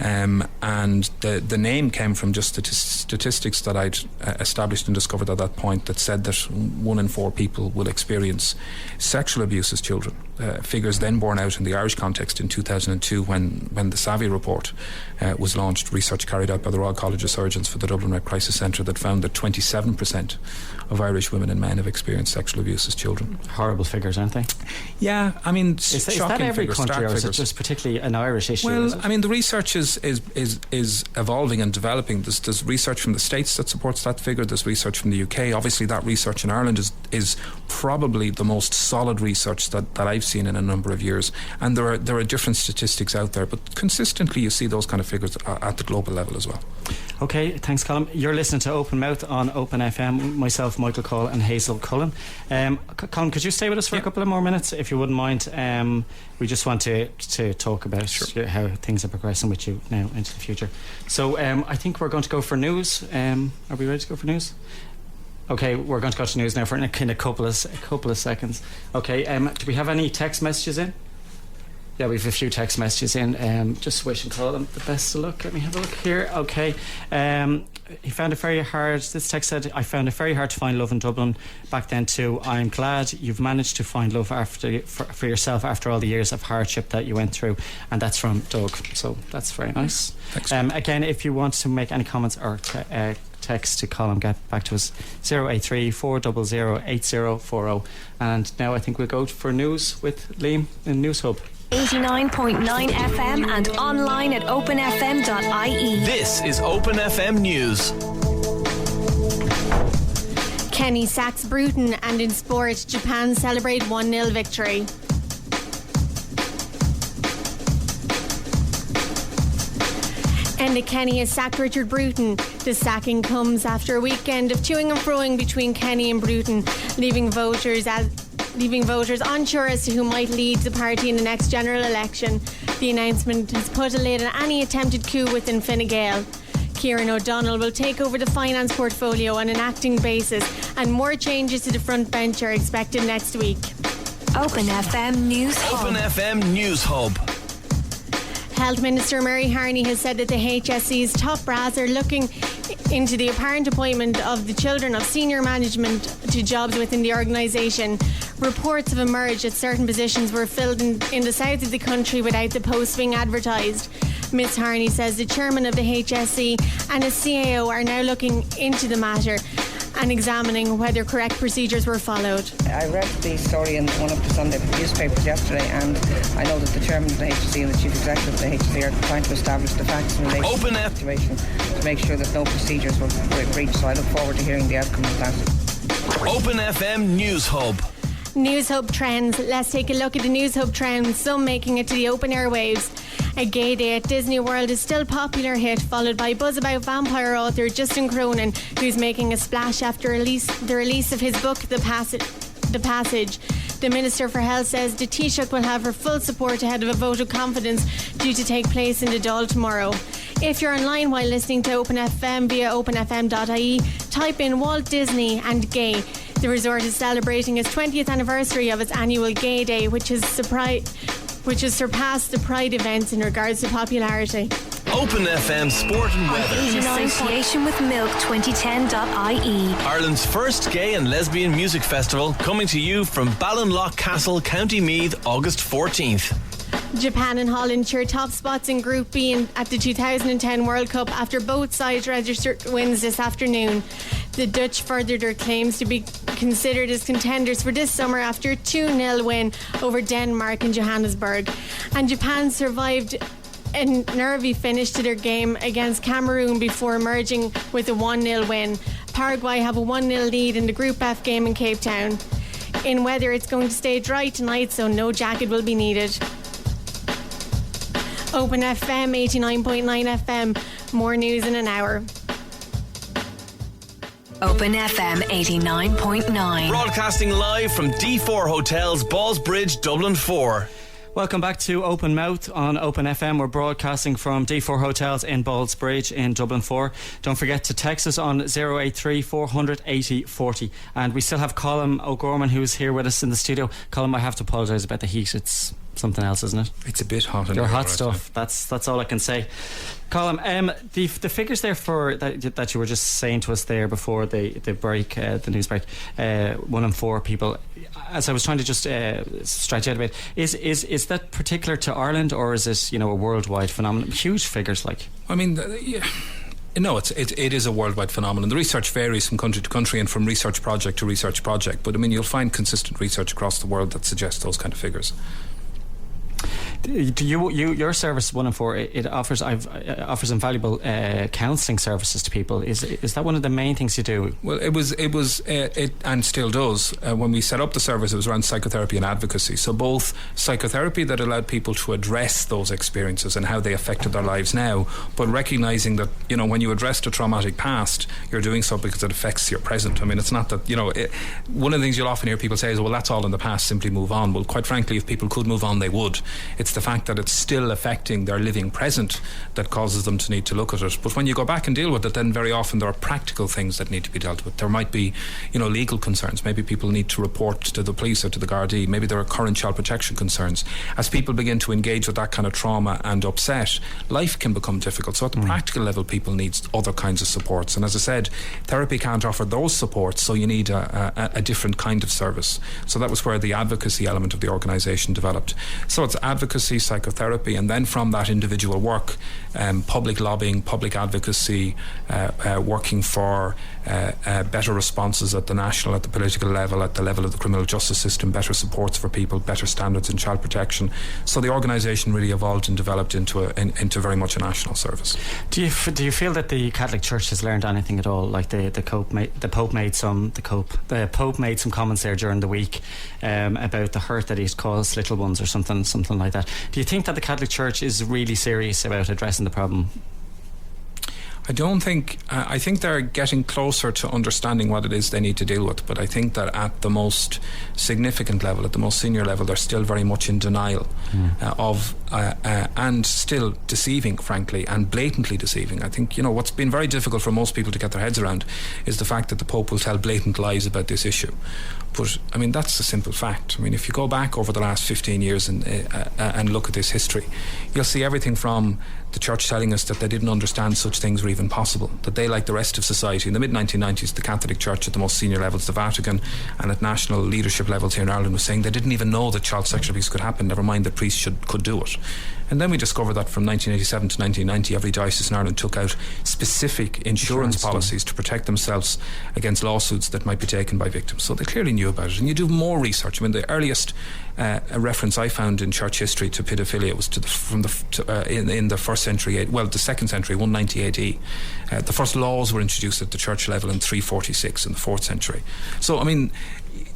and the name came from just statistics that I'd established and discovered at that point, that said that 1 in 4 people will experience sexual abuse as children. Figures then borne out in the Irish context in 2002 when the Savvy report was launched, research carried out by the Royal College of Surgeons for the Dublin Red Crisis Centre, that found that 27% of Irish women and men have experienced sexual abuse as children. Horrible figures, aren't they? Yeah, I mean, is that every country, or is it just particularly an Irish issue? Well, I mean, the research is evolving and developing. There's research from the States that supports that figure. There's research from the UK. Obviously, that research in Ireland is probably the most solid research that I've seen in a number of years. And there are different statistics out there, but consistently you see those kind of figures at the global level as well. Okay, thanks, Colin. You're listening to Open Mouth on Open FM. Myself, Michael Cole, and Hazel Cullen. Colin, could you stay with us for a couple of more minutes, if you wouldn't mind? We just want to talk about how things are progressing with you now into the future. So I think we're going to go for news. Are we ready to go for news? Okay, we're going to go to news now for in a couple of seconds. Okay, do we have any text messages in? Yeah, we have a few text messages in. Just wishing Colin the best of luck. Let me have a look here. Okay. He found it very hard. This text said, I found it very hard to find love in Dublin back then too. I'm glad you've managed to find love for yourself after all the years of hardship that you went through. And that's from Doug. So that's very nice. Thanks. Again, if you want to make any comments or text to Colin, get back to us 083 400 8040. And now I think we'll go for news with Liam in News Hub. 89.9 FM and online at openfm.ie. This is OpenFM News. Kenny sacks Bruton, and in sport, Japan celebrate 1-0 victory. Enda Kenny has sacked Richard Bruton. The sacking comes after a weekend of toing and froing between Kenny and Bruton, leaving voters unsure as to who might lead the party in the next general election. The announcement has put a lid on any attempted coup within Fine Gael. Kieran O'Donnell will take over the finance portfolio on an acting basis, and more changes to the front bench are expected next week. Open FM News Hub. Open FM News Hub. Health Minister Mary Harney has said that the HSE's top brass are looking into the apparent appointment of the children of senior management to jobs within the organisation. Reports have emerged that certain positions were filled in the south of the country without the posts being advertised. Ms Harney says the chairman of the HSE and a CAO are now looking into the matter and examining whether correct procedures were followed. I read the story in one of the Sunday newspapers yesterday, and I know that the chairman of the HSE and the chief executive of the HSE are trying to establish the facts in relation to the situation to make sure that no procedures were breached, so I look forward to hearing the outcome of that. Open FM News Hub. News Hub trends. Let's take a look at the News Hub trends, some making it to the open airwaves. A Gay Day at Disney World is still a popular hit, followed by buzz about vampire author Justin Cronin, who's making a splash after the release of his book, The Passage. The Minister for Health says the Taoiseach will have her full support ahead of a vote of confidence due to take place in the Dáil tomorrow. If you're online while listening to Open FM via openfm.ie, type in Walt Disney and gay. The resort is celebrating its 20th anniversary of its annual Gay Day, which has surpassed the Pride events in regards to popularity. Open FM Sport and Weather. In association with milk2010.ie. Ireland's first gay and lesbian music festival, coming to you from Ballinlough Castle, County Meath, August 14th. Japan and Holland share top spots in Group B at the 2010 World Cup after both sides registered wins this afternoon. The Dutch furthered their claims to be considered as contenders for this summer after a 2-0 win over Denmark in Johannesburg. And Japan survived a nervy finish to their game against Cameroon before emerging with a 1-0 win. Paraguay have a 1-0 lead in the Group F game in Cape Town. In weather, it's going to stay dry tonight, so no jacket will be needed. Open FM 89.9 FM. More news in an hour. Open FM 89.9. Broadcasting live from D4 Hotels, Ballsbridge, Dublin 4. Welcome back to Open Mouth on Open FM. We're broadcasting from D4 Hotels in Ballsbridge in Dublin 4. Don't forget to text us on 083 400 80 40. And we still have Colin O'Gorman, who's here with us in the studio. Colin, I have to apologise about the heat. It's something else, isn't it? It's a bit hot. Your hot stuff. That's all I can say. Colin, the figures there for that you were just saying to us there before the break, the news break, 1 in 4 people. As I was trying to just stretch out a bit, is that particular to Ireland, or is it a worldwide phenomenon? Huge figures, like. I mean, yeah. No, it is a worldwide phenomenon. The research varies from country to country and from research project to research project. But I mean, you'll find consistent research across the world that suggests those kind of figures. Your service 1 in 4, it offers invaluable counselling services to people. Is that one of the main things you do? Well, it and still does. When we set up the service, it was around psychotherapy and advocacy. So both psychotherapy that allowed people to address those experiences and how they affected their lives now, but recognising that, you know, when you address the traumatic past, you're doing so because it affects your present. I mean, it's not that, you know, one of the things you'll often hear people say is, well, that's all in the past, simply move on. Well, quite frankly, if people could move on, they would. It's the fact that it's still affecting their living present that causes them to need to look at it. But when you go back and deal with it, then very often there are practical things that need to be dealt with. There might be, you know, legal concerns. Maybe people need to report to the police or to the Gardaí. Maybe there are current child protection concerns. As people begin to engage with that kind of trauma and upset, life can become difficult. So at the practical level, people need other kinds of supports. And as I said, therapy can't offer those supports, so you need a different kind of service. So that was where the advocacy element of the organisation developed. So it's advocacy, psychotherapy, and then from that individual work, public lobbying, public advocacy, working for better responses at the national, at the political level, at the level of the criminal justice system, better supports for people, better standards in child protection. So the organisation really evolved and developed into very much a national service. Do you feel that the Catholic Church has learned anything at all? Like the Pope made some comments there during the week about the hurt that he's caused little ones or something like that. Do you think that the Catholic Church is really serious about addressing the problem? I don't think... I think they're getting closer to understanding what it is they need to deal with, but I think that at the most significant level, at the most senior level, they're still very much in denial of and still deceiving, frankly, and blatantly deceiving. I think, you know, what's been very difficult for most people to get their heads around is the fact that the Pope will tell blatant lies about this issue. But, I mean, that's a simple fact. I mean, if you go back over the last 15 years and look at this history, you'll see everything from the Church telling us that they didn't understand such things were even possible, that they, like the rest of society, in the mid-1990s, the Catholic Church at the most senior levels, the Vatican, and at national leadership levels here in Ireland, was saying they didn't even know that child sexual abuse could happen, never mind that priests could do it. And then we discovered that from 1987 to 1990, every diocese in Ireland took out specific insurance policies to protect themselves against lawsuits that might be taken by victims. So they clearly knew about it. And you do more research. I mean, the earliest reference I found in church history to paedophilia was in the first century, the second century, 190 AD. The first laws were introduced at the church level in 346 in the 4th century. So, I mean,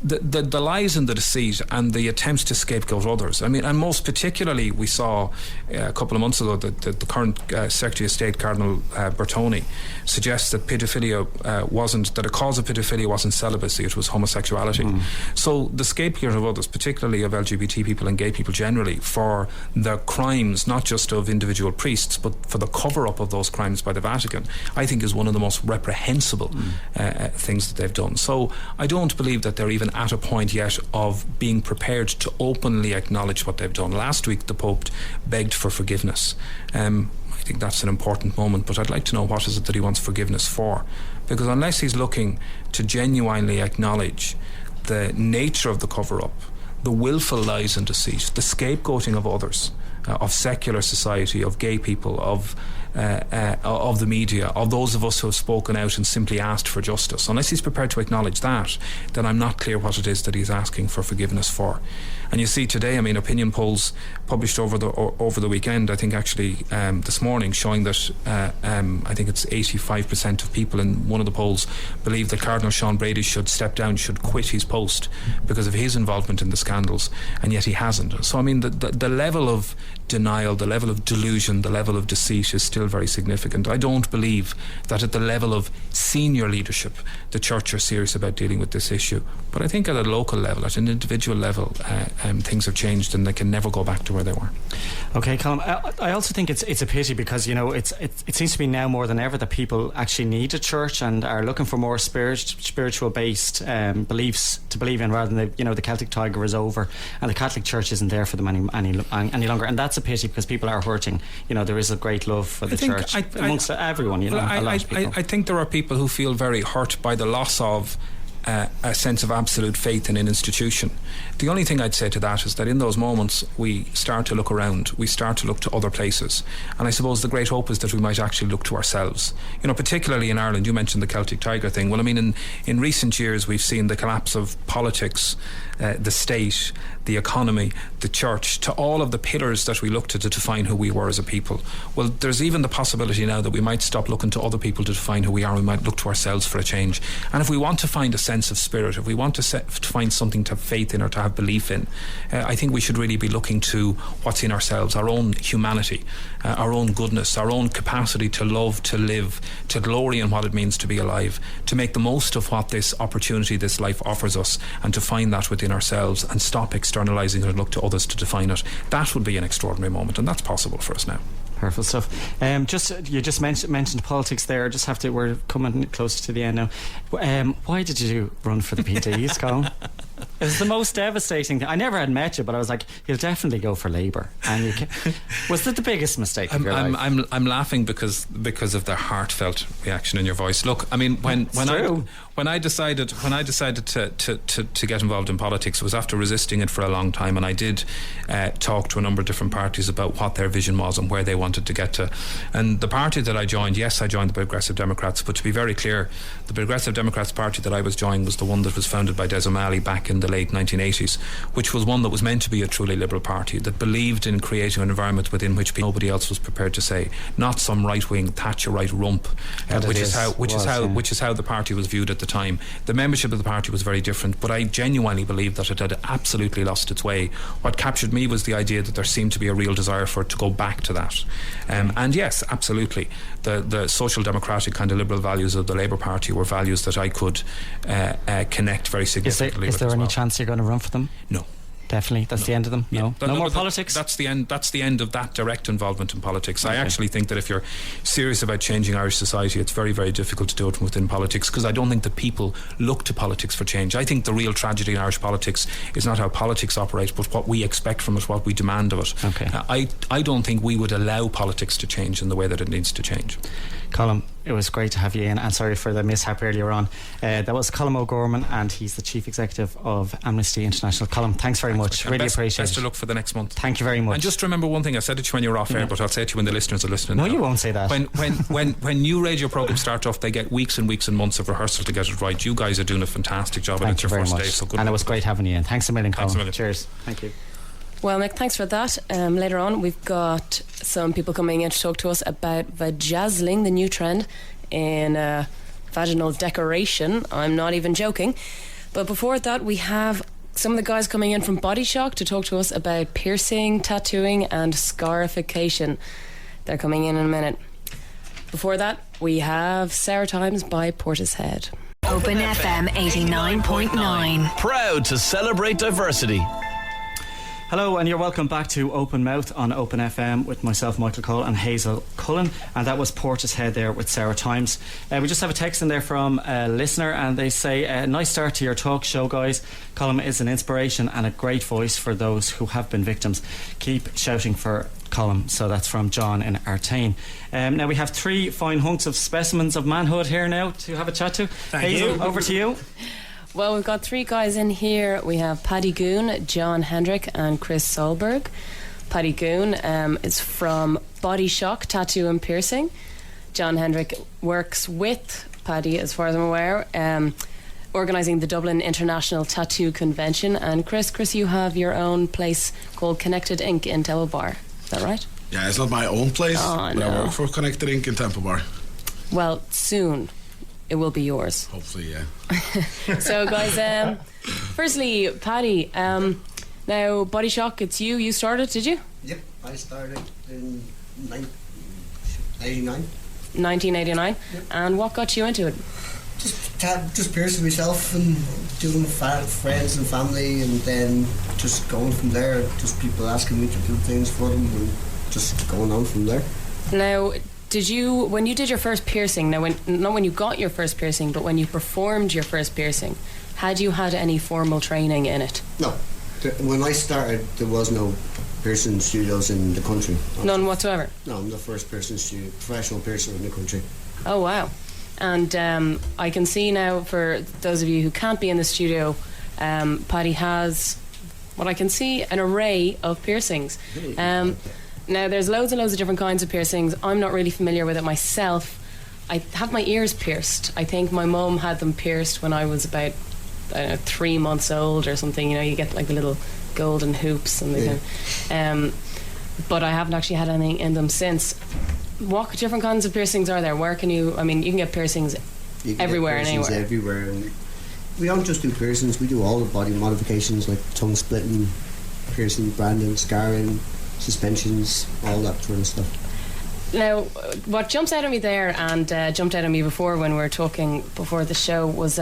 the lies and the deceit and the attempts to scapegoat others. I mean, and most particularly we saw a couple of months ago that the current Secretary of State, Cardinal Bertoni, suggests that that a cause of paedophilia wasn't celibacy, it was homosexuality. So the scapegoat of others, particularly of LGBT people and gay people generally, for the crimes, not just of individual priests, but for the cover-up of those crimes by the Vatican, I think is one of the most reprehensible things that they've done. So I don't believe that they're even at a point yet of being prepared to openly acknowledge what they've done. Last week the Pope begged for forgiveness. I think that's an important moment, but I'd like to know what is it that he wants forgiveness for, because unless he's looking to genuinely acknowledge the nature of the cover-up, the willful lies and deceit, the scapegoating of others, of secular society, of gay people, of the media, of those of us who have spoken out and simply asked for justice, unless he's prepared to acknowledge that, then I'm not clear what it is that he's asking for forgiveness for. And you see today, I mean, opinion polls published over the weekend, I think actually this morning, showing that I think it's 85% of people in one of the polls believe that Cardinal Sean Brady should step down, should quit his post because of his involvement in the scandals, and yet he hasn't. So I mean, the level of denial, the level of delusion, the level of deceit is still very significant. I don't believe that at the level of senior leadership the Church are serious about dealing with this issue. But I think at a local level, at an individual level, things have changed and they can never go back to where they were. Okay, Colm, I also think it's a pity because, you know, it seems to be now more than ever that people actually need a church and are looking for more spiritual based beliefs to believe in, rather than the Celtic Tiger is over and the Catholic Church isn't there for them any longer. And that's a pity because people are hurting. You know, there is a great love for the church amongst everyone. You know, a lot of people. I think there are people who feel very hurt by the loss of a sense of absolute faith in an institution. The only thing I'd say to that is that in those moments we start to look around, we start to look to other places, and I suppose the great hope is that we might actually look to ourselves. You know, particularly in Ireland, you mentioned the Celtic Tiger thing. Well, I mean, in recent years we've seen the collapse of politics the state, the economy, the church, to all of the pillars that we looked at to define who we were as a people. Well, there's even the possibility now that we might stop looking to other people to define who we are. We might look to ourselves for a change. And if we want to find a sense of spirit, if we want to find something to have faith in or to have belief in, I think we should really be looking to what's in ourselves, our own humanity, our own goodness, our own capacity to love, to live, to glory in what it means to be alive, to make the most of what this opportunity, this life offers us, and to find that within ourselves and stop externalising it and look to others to define it. That would be an extraordinary moment, and that's possible for us now. Perfect stuff. You just mentioned politics there. We're coming close to the end now. Why did you run for the PDs, Colin? It was the most devastating thing. I never had met you, but I was like, you'll definitely go for Labour. And was that the biggest mistake of your life? I'm laughing because of the heartfelt reaction in your voice. Look, I mean, when I decided to get involved in politics, it was after resisting it for a long time, and I did talk to a number of different parties about what their vision was and where they wanted to get to. And the party that I joined, yes, I joined the Progressive Democrats, but to be very clear, the Progressive Democrats party that I was joining was the one that was founded by Des O'Malley back in the late 1980s, which was one that was meant to be a truly liberal party that believed in creating an environment within which nobody else was prepared to say, not some right-wing Thatcherite rump, which is how the party was viewed at the time. The membership of the party was very different, but I genuinely believe that it had absolutely lost its way. What captured me was the idea that there seemed to be a real desire for it to go back to that. And yes, absolutely, the social democratic kind of liberal values of the Labour Party were values that I could connect very significantly with. Is there any chance you're going to run for them? No. Definitely, that's the end of them. No more politics. That's the end of that direct involvement in politics. I actually think that if you're serious about changing Irish society, it's very, very difficult to do it within politics, because I don't think that people look to politics for change. I think the real tragedy in Irish politics is not how politics operate, but what we expect from it, what we demand of it. Okay. I don't think we would allow politics to change in the way that it needs to change. Colin, it was great to have you in, and sorry for the mishap earlier on. That was Colin O'Gorman, and he's the Chief Executive of Amnesty International. Colin, thanks very much. Really appreciate it. Best of luck for the next month. Thank you very much. And just remember one thing, I said it to you when you were off air, but I'll say it to you when the listeners are listening. No, now. You won't say that. When new radio programmes start off, they get weeks and weeks and months of rehearsal to get it right. You guys are doing a fantastic job, and it's your first day, so good. And it was great having you in. Thanks a million, Colin. Thanks a million. Cheers. Thank you. Well, Mick, thanks for that. Later on, we've got some people coming in to talk to us about vajazzling, the new trend in vaginal decoration. I'm not even joking. But before that, we have some of the guys coming in from Body Shock to talk to us about piercing, tattooing and scarification. They're coming in a minute. Before that, we have Sarah Times by Portishead. OpenFM 89.9. Proud to celebrate diversity. Hello, and you're welcome back to Open Mouth on Open FM with myself, Michael Cole, and Hazel Cullen. And that was Portishead there with Sarah Times. We just have a text in there from a listener, and they say, nice start to your talk show, guys. Colin is an inspiration and a great voice for those who have been victims. Keep shouting for Colin. So that's from John in Artane. Now we have 3 fine hunks of specimens of manhood here now to have a chat to. Hazel, over to you. Well, we've got 3 guys in here. We have Paddy Goon, John Hendrick and Chris Solberg. Paddy Goon is from Body Shock Tattoo and Piercing. John Hendrick works with Paddy, as far as I'm aware, organising the Dublin International Tattoo Convention. And Chris, you have your own place called Connected Ink in Temple Bar. Is that right? Yeah, it's not my own place, but I work for Connected Ink in Temple Bar. Well, soon it will be yours. Hopefully, yeah. So, guys, firstly, Paddy, now Body Shock, it's you started, did you? Yep, I started in 1989. 1989. Yep. And what got you into it? Just piercing myself and doing friends and family, and then just going from there. Just people asking me to do things for them, and just going on from there. Now, when you did your first piercing, not when you got your first piercing, but when you performed your first piercing, had you had any formal training in it? No. When I started, there was no piercing studios in the country. None whatsoever? No, I'm the first professional piercer in the country. Oh, wow. And I can see now, for those of you who can't be in the studio, Paddy has, what I can see, an array of piercings. Now, there's loads and loads of different kinds of piercings. I'm not really familiar with it myself. I have my ears pierced. I think my mum had them pierced when I was about 3 months old or something. You get like the little golden hoops and the but I haven't actually had anything in them since. What different kinds of piercings are there? Where can you? I mean, you can get piercings everywhere and anywhere. Everywhere. And we don't just do piercings. We do all the body modifications like tongue splitting, piercing, branding, scarring, suspensions, all that sort of stuff. Now, what jumps out at me there and jumped out at me before when we were talking before the show was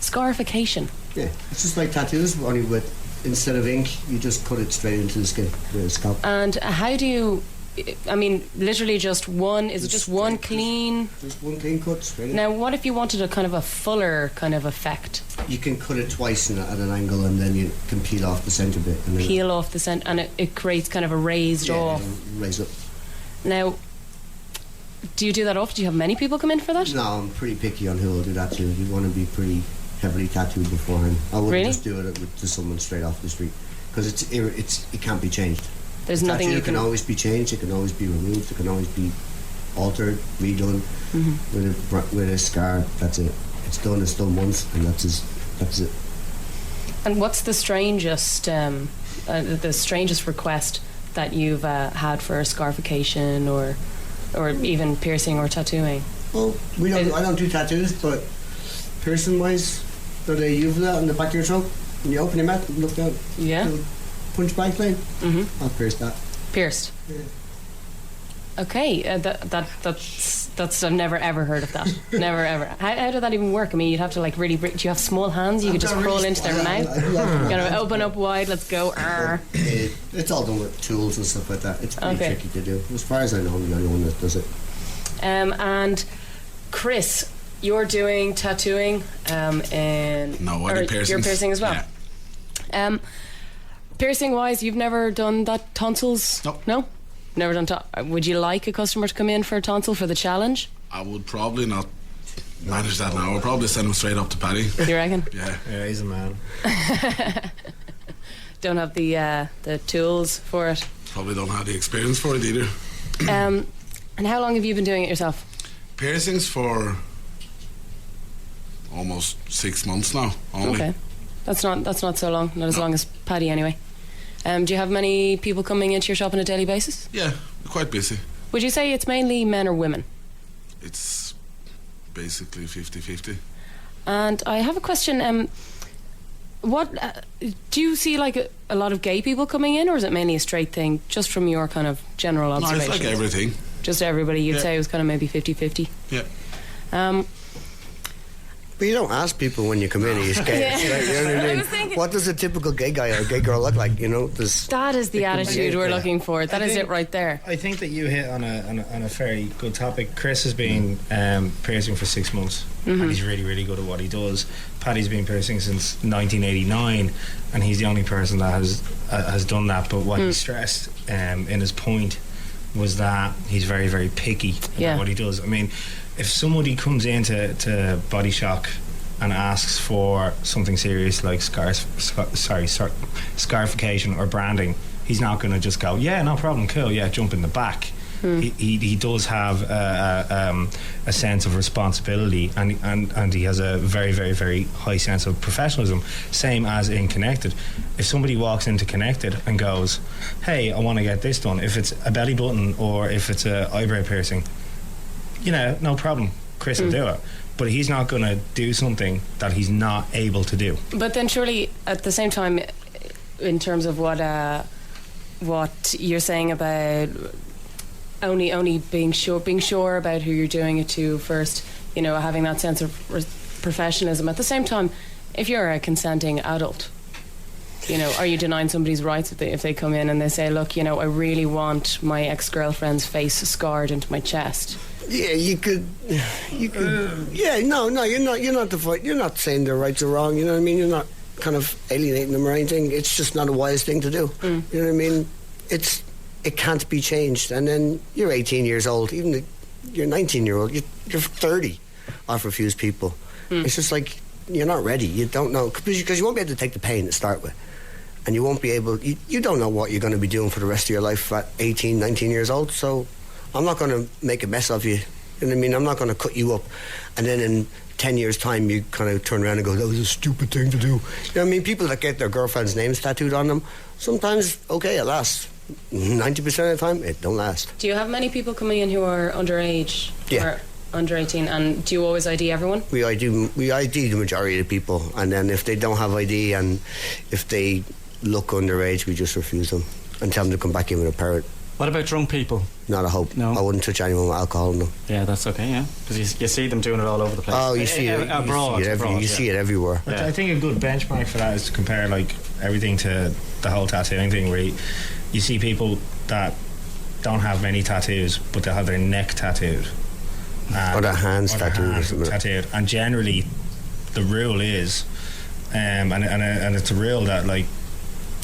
scarification. Yeah, it's just like tattoos, only with instead of ink, you just cut it straight into the skin with a scalp. And how do you? I mean, literally just one. Is it just one clean? Just one clean cut straight in. Now, what if you wanted a kind of a fuller kind of effect? You can cut it twice at an angle, and then you can peel off the centre bit. And peel off the centre, and it creates kind of a raised off. Raise up. Now, do you do that often? Do you have many people come in for that? No, I'm pretty picky on who will do that to. You want to be pretty heavily tattooed beforehand. I wouldn't just do it to someone straight off the street because it can't be changed. There's nothing you can always be changed. It can always be removed. It can always be altered, redone. With a scar. That's it. It's done once, and that's it. And what's the strangest request that you've had for scarification or even piercing or tattooing? Well, I don't do tattoos, but piercing wise, there's a uvula on the back of your throat. When you open your mouth and look down, punch blank line. I'll pierce that. Pierced. Yeah. Okay, that's I've never ever heard of that. Never ever. How did that even work? I mean, you'd have to like really. Do you have small hands? You could just crawl into their mouth. You gotta open up wide. Let's go. It's all done with tools and stuff like that. It's pretty tricky to do. As far as I know, I'm the only one that does it. And Chris, you're doing tattooing. No, I do piercings. You're piercing as well. Yeah. Piercing wise, you've never done that tonsils? No. Never done. Would you like a customer to come in for a tonsil for the challenge? I would probably not manage that now. I'll probably send him straight up to Paddy. You reckon? Yeah, he's a man. Don't have the tools for it. Probably don't have the experience for it either. And how long have you been doing it yourself? Piercings for almost 6 months now. Only. Okay, that's not so long. Not as long as Paddy anyway. Do you have many people coming into your shop on a daily basis? Yeah, quite busy. Would you say it's mainly men or women? It's basically 50-50. And I have a question. What do you see like a lot of gay people coming in, or is it mainly a straight thing, just from your kind of general observation? No, it's like everything. Just everybody, you'd say it was kind of maybe 50-50? Yeah. But you don't ask people when you come in, are you scared? Yeah. You know what I mean? What does a typical gay guy or gay girl look like? That is the attitude we're looking for. That is it right there. I think that you hit on a very good topic. Chris has been piercing for 6 months, and he's really, really good at what he does. Paddy's been piercing since 1989, and he's the only person that has done that. But what he stressed in his point was that he's very, very picky about what he does. I mean, if somebody comes into Body Shock and asks for something serious like scarification or branding, he's not going to just go, yeah, no problem, cool, yeah, jump in the back. He does have a sense of responsibility, and he has a very, very, very high sense of professionalism, same as in Connected. If somebody walks into Connected and goes, hey, I want to get this done, if it's a belly button or if it's a eyebrow piercing, no problem, Chris will do it. But he's not going to do something that he's not able to do. But then surely at the same time, in terms of what you're saying about only being sure about who you're doing it to first, having that sense of professionalism. At the same time, if you're a consenting adult, are you denying somebody's rights if they come in and they say, look, I really want my ex-girlfriend's face scarred into my chest? Yeah, you could. Yeah, no, you're not you're not saying their rights are wrong. You know what I mean? You're not kind of alienating them or anything. It's just not a wise thing to do. You know what I mean? It can't be changed. And then you're 18 years old. Even you're 19-year-old. You're 30. I've refused people. It's just like you're not ready. You don't know because you won't be able to take the pain to start with, and you won't be able. You don't know what you're going to be doing for the rest of your life at 18, 19 years old. So I'm not going to make a mess of you You know what I mean? I'm not going to cut you up, and then in 10 years' time you kind of turn around and go, that was a stupid thing to do. You know what I mean? People that get their girlfriend's names tattooed on them, sometimes, okay, it lasts. 90% of the time, it don't last. Do you have many people coming in who are underage? Yeah. Or under 18, and do you always ID everyone? We ID the majority of the people, and then if they don't have ID and if they look underage, we just refuse them and tell them to come back in with a parrot. What about drunk people? Not a hope. No. I wouldn't touch anyone with alcohol in them. Yeah, that's okay, yeah. Because you see them doing it all over the place. Oh, you see it abroad. You see it everywhere. But I think a good benchmark for that is to compare like everything to the whole tattooing thing, where you see people that don't have many tattoos, but they have their neck tattooed. Or their hands tattooed. And generally, the rule is, and it's a rule that, like,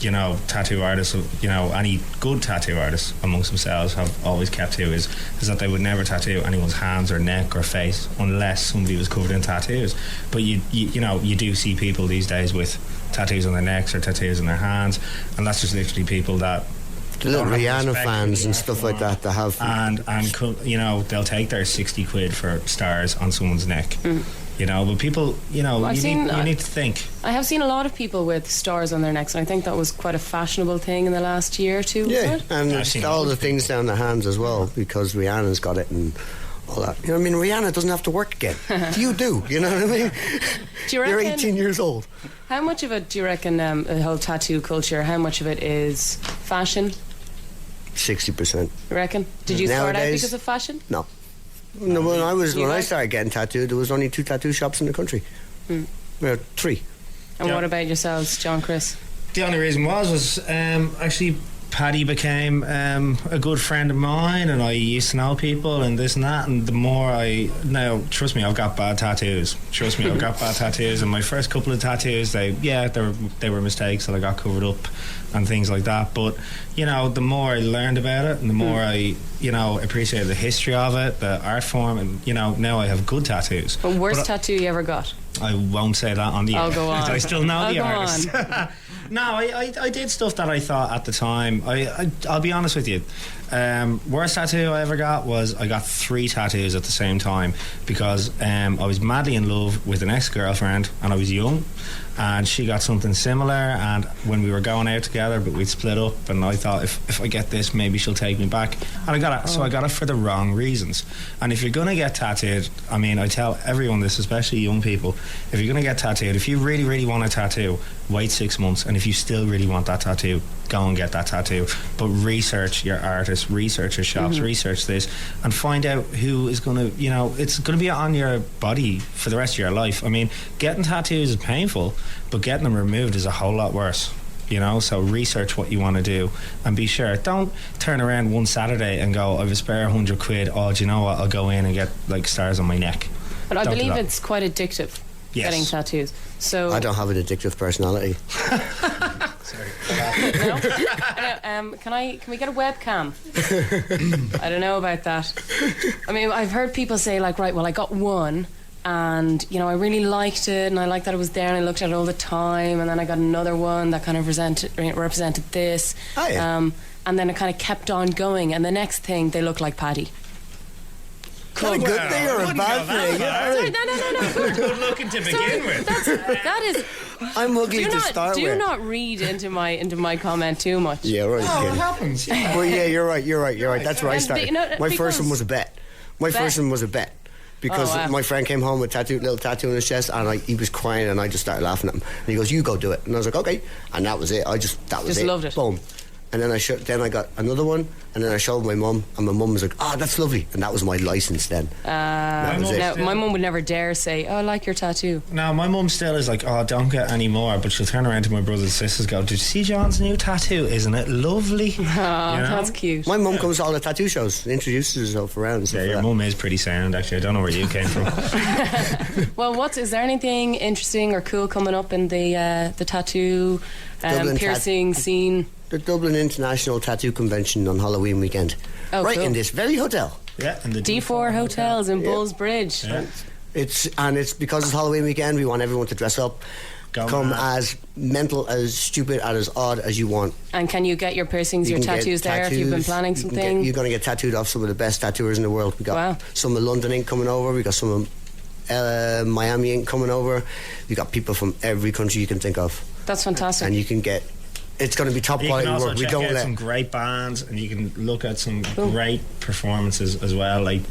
you know, tattoo artists, you know, any good tattoo artists amongst themselves have always kept to is that they would never tattoo anyone's hands or neck or face unless somebody was covered in tattoos. But you know, you do see people these days with tattoos on their necks or tattoos on their hands, and that's just literally people that the little Rihanna fans and stuff like that have, and you know, they'll take their 60 quid for stars on someone's neck. You know, but people, you know, you need to think. I have seen a lot of people with stars on their necks, and I think that was quite a fashionable thing in the last year or two. Yeah, and all the things down the hands as well, because Rihanna's got it and all that. You know what I mean? Rihanna doesn't have to work again. You do, you know what I mean? Do you reckon, you're 18 years old. How much of it do you reckon, the whole tattoo culture, how much of it is fashion? 60%. You reckon? Did you start out because of fashion? No. No, when I started getting tattooed, there was only 2 tattoo shops in the country. 3. And what about yourselves, John, Chris? The only reason was actually Paddy became a good friend of mine, and I used to know people and this and that, and the more trust me, I've got bad tattoos. Trust me, I've got bad tattoos, and my first couple of tattoos, they were mistakes that I got covered up and things like that. But you know, the more I learned about it, and the more I, you know, appreciated the history of it, the art form, and you know, now I have good tattoos. But worst tattoo you ever got? I won't say that on the air. I'll go on. I still know the go artist. No, I did stuff that I thought at the time. I'll be honest with you. Worst tattoo I ever got was I got 3 tattoos at the same time because I was madly in love with an ex-girlfriend and I was young, and she got something similar, and when we were going out together, but we'd split up, and I thought if I get this, maybe she'll take me back, and I got it. So I got it for the wrong reasons. And if you're gonna get tattooed, I mean, I tell everyone this, especially young people, if you're gonna get tattooed, if you really, really want a tattoo, wait 6 months, and if you still really want that tattoo, go and get that tattoo. But research your artist, research your shops, research this, and find out who is going to, you know, it's going to be on your body for the rest of your life. I mean, getting tattoos is painful, but getting them removed is a whole lot worse. You know, so research what you want to do and be sure. Don't turn around one Saturday and go, I've a spare 100 quid. Oh, do you know what? I'll go in and get like stars on my neck. But I believe it's quite addictive. Yes. Getting tattoos. So I don't have an addictive personality. Sorry. No? Can we get a webcam? I don't know about that. I mean, I've heard people say like, right, well, I got one, and you know, I really liked it, and I liked that it was there, and I looked at it all the time, and then I got another one that kind of represented this. Oh, yeah. And then it kind of kept on going, and the next thing they look like Paddy. Not a good thing or a bad thing. Sorry, no. Good looking to begin with. That is. I'm ugly to start with. Do not read into my comment too much. Yeah, right. Oh, it happens. Yeah. Well, yeah, you're right. That's where I started. My first one was a bet. Because my friend came home with a little tattoo on his chest, and he was crying, and I just started laughing at him. And he goes, "You go do it." And I was like, "Okay." And that was it. That was it. Loved it. Boom. And then I got another one, and then I showed my mum, and my mum was like, that's lovely. And that was my licence then. My mum would never dare say, I like your tattoo. No, my mum still is like, don't get any more, but she'll turn around to my brothers and sisters and go, did you see John's new tattoo? Isn't it lovely? Oh, you know? That's cute. My mum comes to all the tattoo shows and introduces herself around. Yeah, your mum is pretty sound, actually. I don't know where you came from. Well, is there anything interesting or cool coming up in the tattoo piercing scene? The Dublin International Tattoo Convention on Halloween weekend. Oh, right, cool. in this very hotel. Yeah, in the D4 hotels in Bulls Bridge. Yeah. It's because it's Halloween weekend, we want everyone to dress up. Come as mental, as stupid, and as odd as you want. And can you get your piercings, your tattoos there if you've been planning something? You're going to get tattooed off some of the best tattooers in the world. We got some of London Ink coming over. We got some of Miami Ink coming over. We got people from every country you can think of. That's fantastic. And you can get. It's going to be top quality work. We check don't out let some great bands, and you can look at some great performances as well, like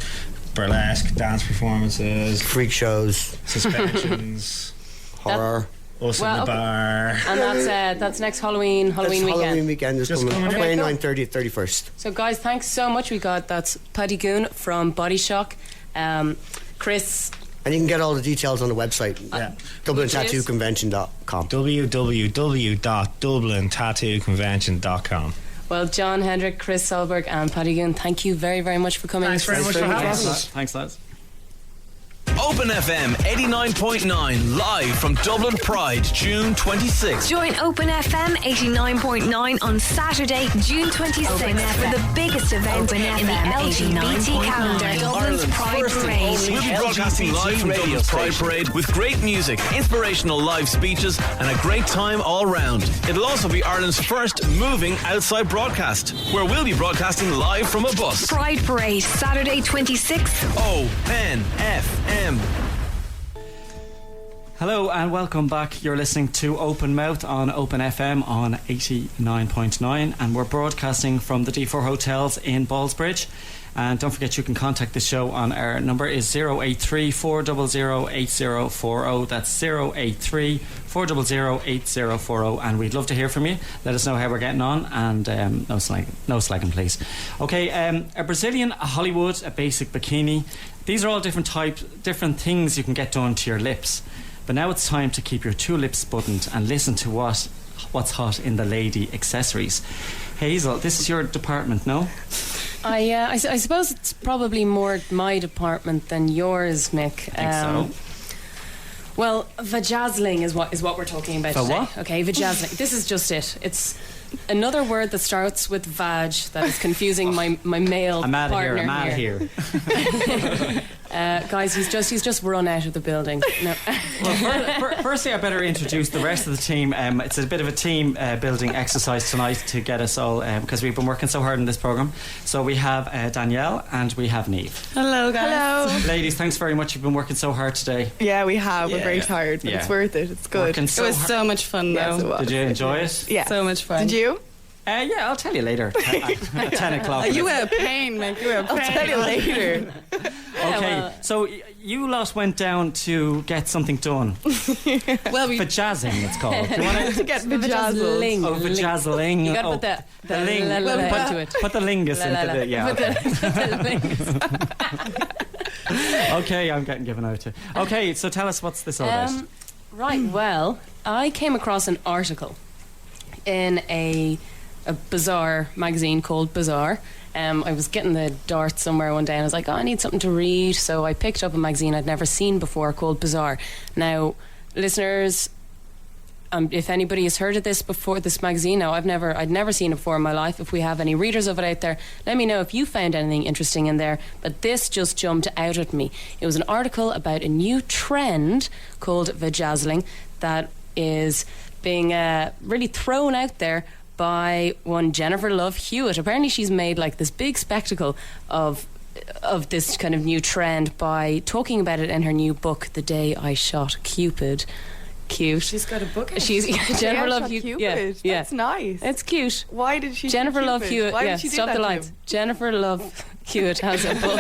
burlesque dance performances, freak shows, suspensions, horror. Us in the bar. And that's next Halloween weekend. Halloween weekend is coming 29th, 30th, 31st. So guys, thanks so much. That's Paddy Goon from Body Shock, Chris. And you can get all the details on the website, DublinTattooConvention.com. www.DublinTattooConvention.com. Well, John Hendrick, Chris Solberg and Paddy Goon, thank you very, very much for coming. Thanks very much for having us. Thanks, lads. OpenFM 89.9 live from Dublin Pride, June 26th. Join OpenFM 89.9 on Saturday, June 26th for the biggest event in the LGBT calendar, Dublin's Pride Parade. We'll be broadcasting live from Dublin's Pride Parade with great music, inspirational live speeches and a great time all round. It'll also be Ireland's first moving outside broadcast, where we'll be broadcasting live from a bus. Pride Parade, Saturday 26th. OpenFM. Hello and welcome back. You're listening to Open Mouth on Open FM on 89.9, and we're broadcasting from the D4 Hotels in Ballsbridge. And don't forget, you can contact the show on our number is 083 400 8040. That's 083 400 8040, and we'd love to hear from you. Let us know how we're getting on, and no slagging please. Okay, a Brazilian, a Hollywood, a basic bikini. These are all different things you can get done to your lips. But now it's time to keep your two lips buttoned and listen to what's hot in the lady accessories. Hazel, this is your department, no? I suppose it's probably more my department than yours, Mick. I think so. Well, vajazzling is what we're talking about today. What? Okay, vajazzling. This is just it. It's another word that starts with vag that is confusing my male partner. I'm out here. Guys, he's just run out of the building. No. Well, firstly, I better introduce the rest of the team. It's a bit of a team building exercise tonight to get us all, because we've been working so hard in this programme. So we have Danielle and we have Niamh. Hello, guys. Hello. Ladies, thanks very much. You've been working so hard today. Yeah, we have. We're very tired, but it's worth it. It's good. It was so much fun, though. Yes, did you enjoy it? Yeah. So much fun. Did you? Yeah, I'll tell you later. At 10 o'clock. You were a pain, Mick. You were a pain. I'll tell you later. Okay, so you lot went down to get something done. Well, vajazzing, it's called. Do you want to get vajazzling? Oh, vajazzling. You got to put the ling into it. Put the lingus into it. Yeah. Okay, I'm getting given out to. Okay, so tell us, what's this all about? Right. Well, I came across an article in a Bazaar magazine called Bazaar. I was getting the dart somewhere one day and I was like, I need something to read, so I picked up a magazine I'd never seen before called Bazaar. Now, listeners, if anybody has heard of this before, this magazine, now I'd never seen it before in my life. If we have any readers of it out there, let me know if you found anything interesting in there. But this just jumped out at me. It was an article about a new trend called vajazzling that is being really thrown out there by one Jennifer Love Hewitt. Apparently she's made like this big spectacle of this kind of new trend by talking about it in her new book, The Day I Shot Cupid. Cute. She's got a book. She's Jennifer Love Hewitt. Yeah, that's nice. It's cute. Why did she? Jennifer Love Hewitt. Why did she do stop that the lights. Jennifer Love Hewitt has a book.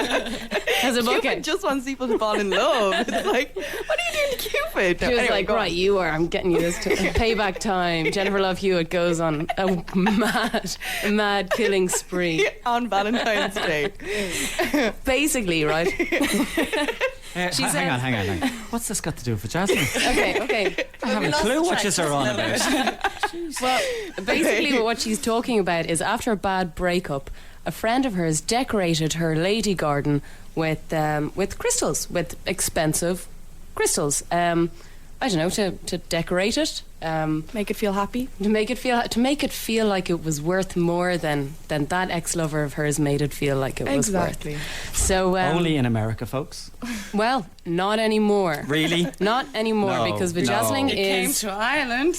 Cupid just wants people to fall in love. It's like, what are you doing to Cupid? She was like, right, you are. I'm getting you this payback time. Jennifer Love Hewitt goes on a mad killing spree on Valentine's Day. Well, right. Hang on. What's this got to do with vajazzling? Okay. I haven't a clue what you're on about. Well, basically what she's talking about is after a bad breakup, a friend of hers decorated her lady garden with crystals, with expensive crystals. I don't know, to decorate it, make it feel happy, to make it feel like it was worth more than that ex-lover of hers made it feel like it was worth. So only in America, folks. Well, not anymore. Really? Not anymore, because vajazzling It came to Ireland.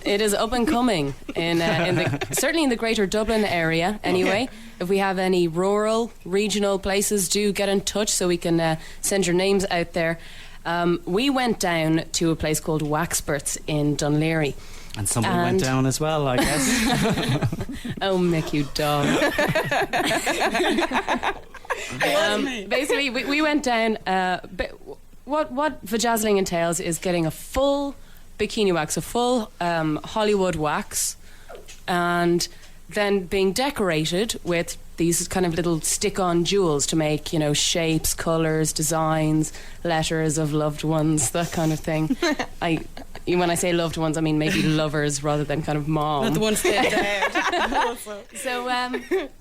It is up and coming certainly in the greater Dublin area. Anyway, if we have any rural, regional places, do get in touch so we can send your names out there. We went down to a place called Waxperts in Dunleary. And somebody went down as well, I guess. Oh, Mick, you dog. Basically, we went down. What vajazzling entails is getting a full bikini wax, a full Hollywood wax, and then being decorated with these kind of little stick-on jewels to make, shapes, colours, designs, letters of loved ones, that kind of thing. When I say loved ones, I mean maybe lovers rather than kind of mom. Not the ones that dead. So,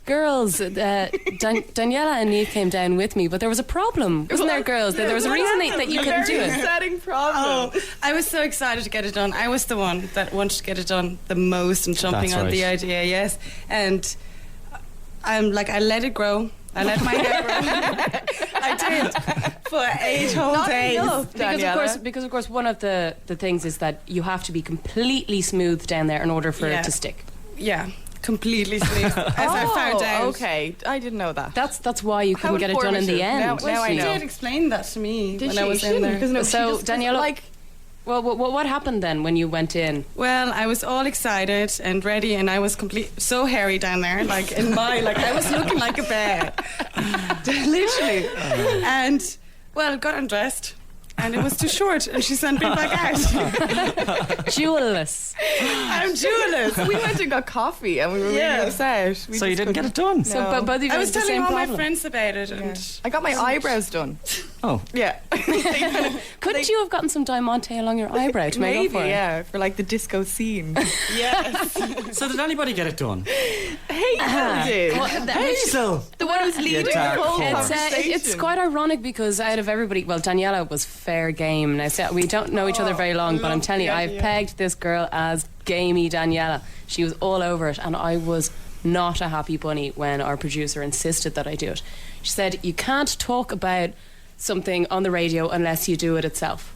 girls, Daniela and Niamh came down with me, but there was a problem, wasn't there, girls? There was a reason that you couldn't do it. Exciting problem. Oh, I was so excited to get it done. I was the one that wanted to get it done the most and jumping on the idea, yes. And I'm like, I let it grow. I let my hair grow. I did for 8 whole days. Because of course, one of the things is that you have to be completely smooth down there in order for it to stick. Yeah, completely smooth. As I found out. Okay, I didn't know that. That's why you couldn't get it done in the end. Now I know. She did explain that to me when I was in there. So Daniela, well, what happened then when you went in? Well, I was all excited and ready, and I was so hairy down there, like I was looking like a bear, literally. And got undressed, and it was too short, and she sent me back out. Jewelless. I'm jewelless. We went and got coffee, and we were really upset. So you didn't get it done? No. So, but I was telling all my friends about it, and I got my eyebrows done. Oh. Yeah. Couldn't you have gotten some diamante along your eyebrow to make up for it? Yeah, for like the disco scene. Yes. So did anybody get it done? Hazel did. Hazel! The one who's leading the whole conversation. It's quite ironic because out of everybody, well, Daniela was fair game. Now, we don't know each other very long, but I'm telling you, I've pegged this girl as gamey Daniela. She was all over it, and I was not a happy bunny when our producer insisted that I do it. She said, you can't talk about something on the radio unless you do it itself.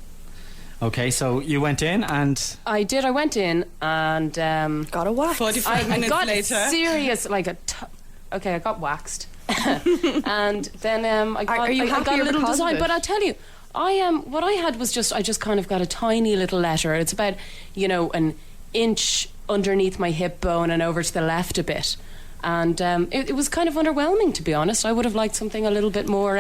Okay, so you went in and... I did. I went in and... got a wax. 45 minutes got later. Serious, okay, I got waxed. And then I got a little design. But I'll tell you, what I had was I just kind of got a tiny little letter. It's about, an inch underneath my hip bone and over to the left a bit. And it was kind of underwhelming, to be honest. I would have liked something a little bit more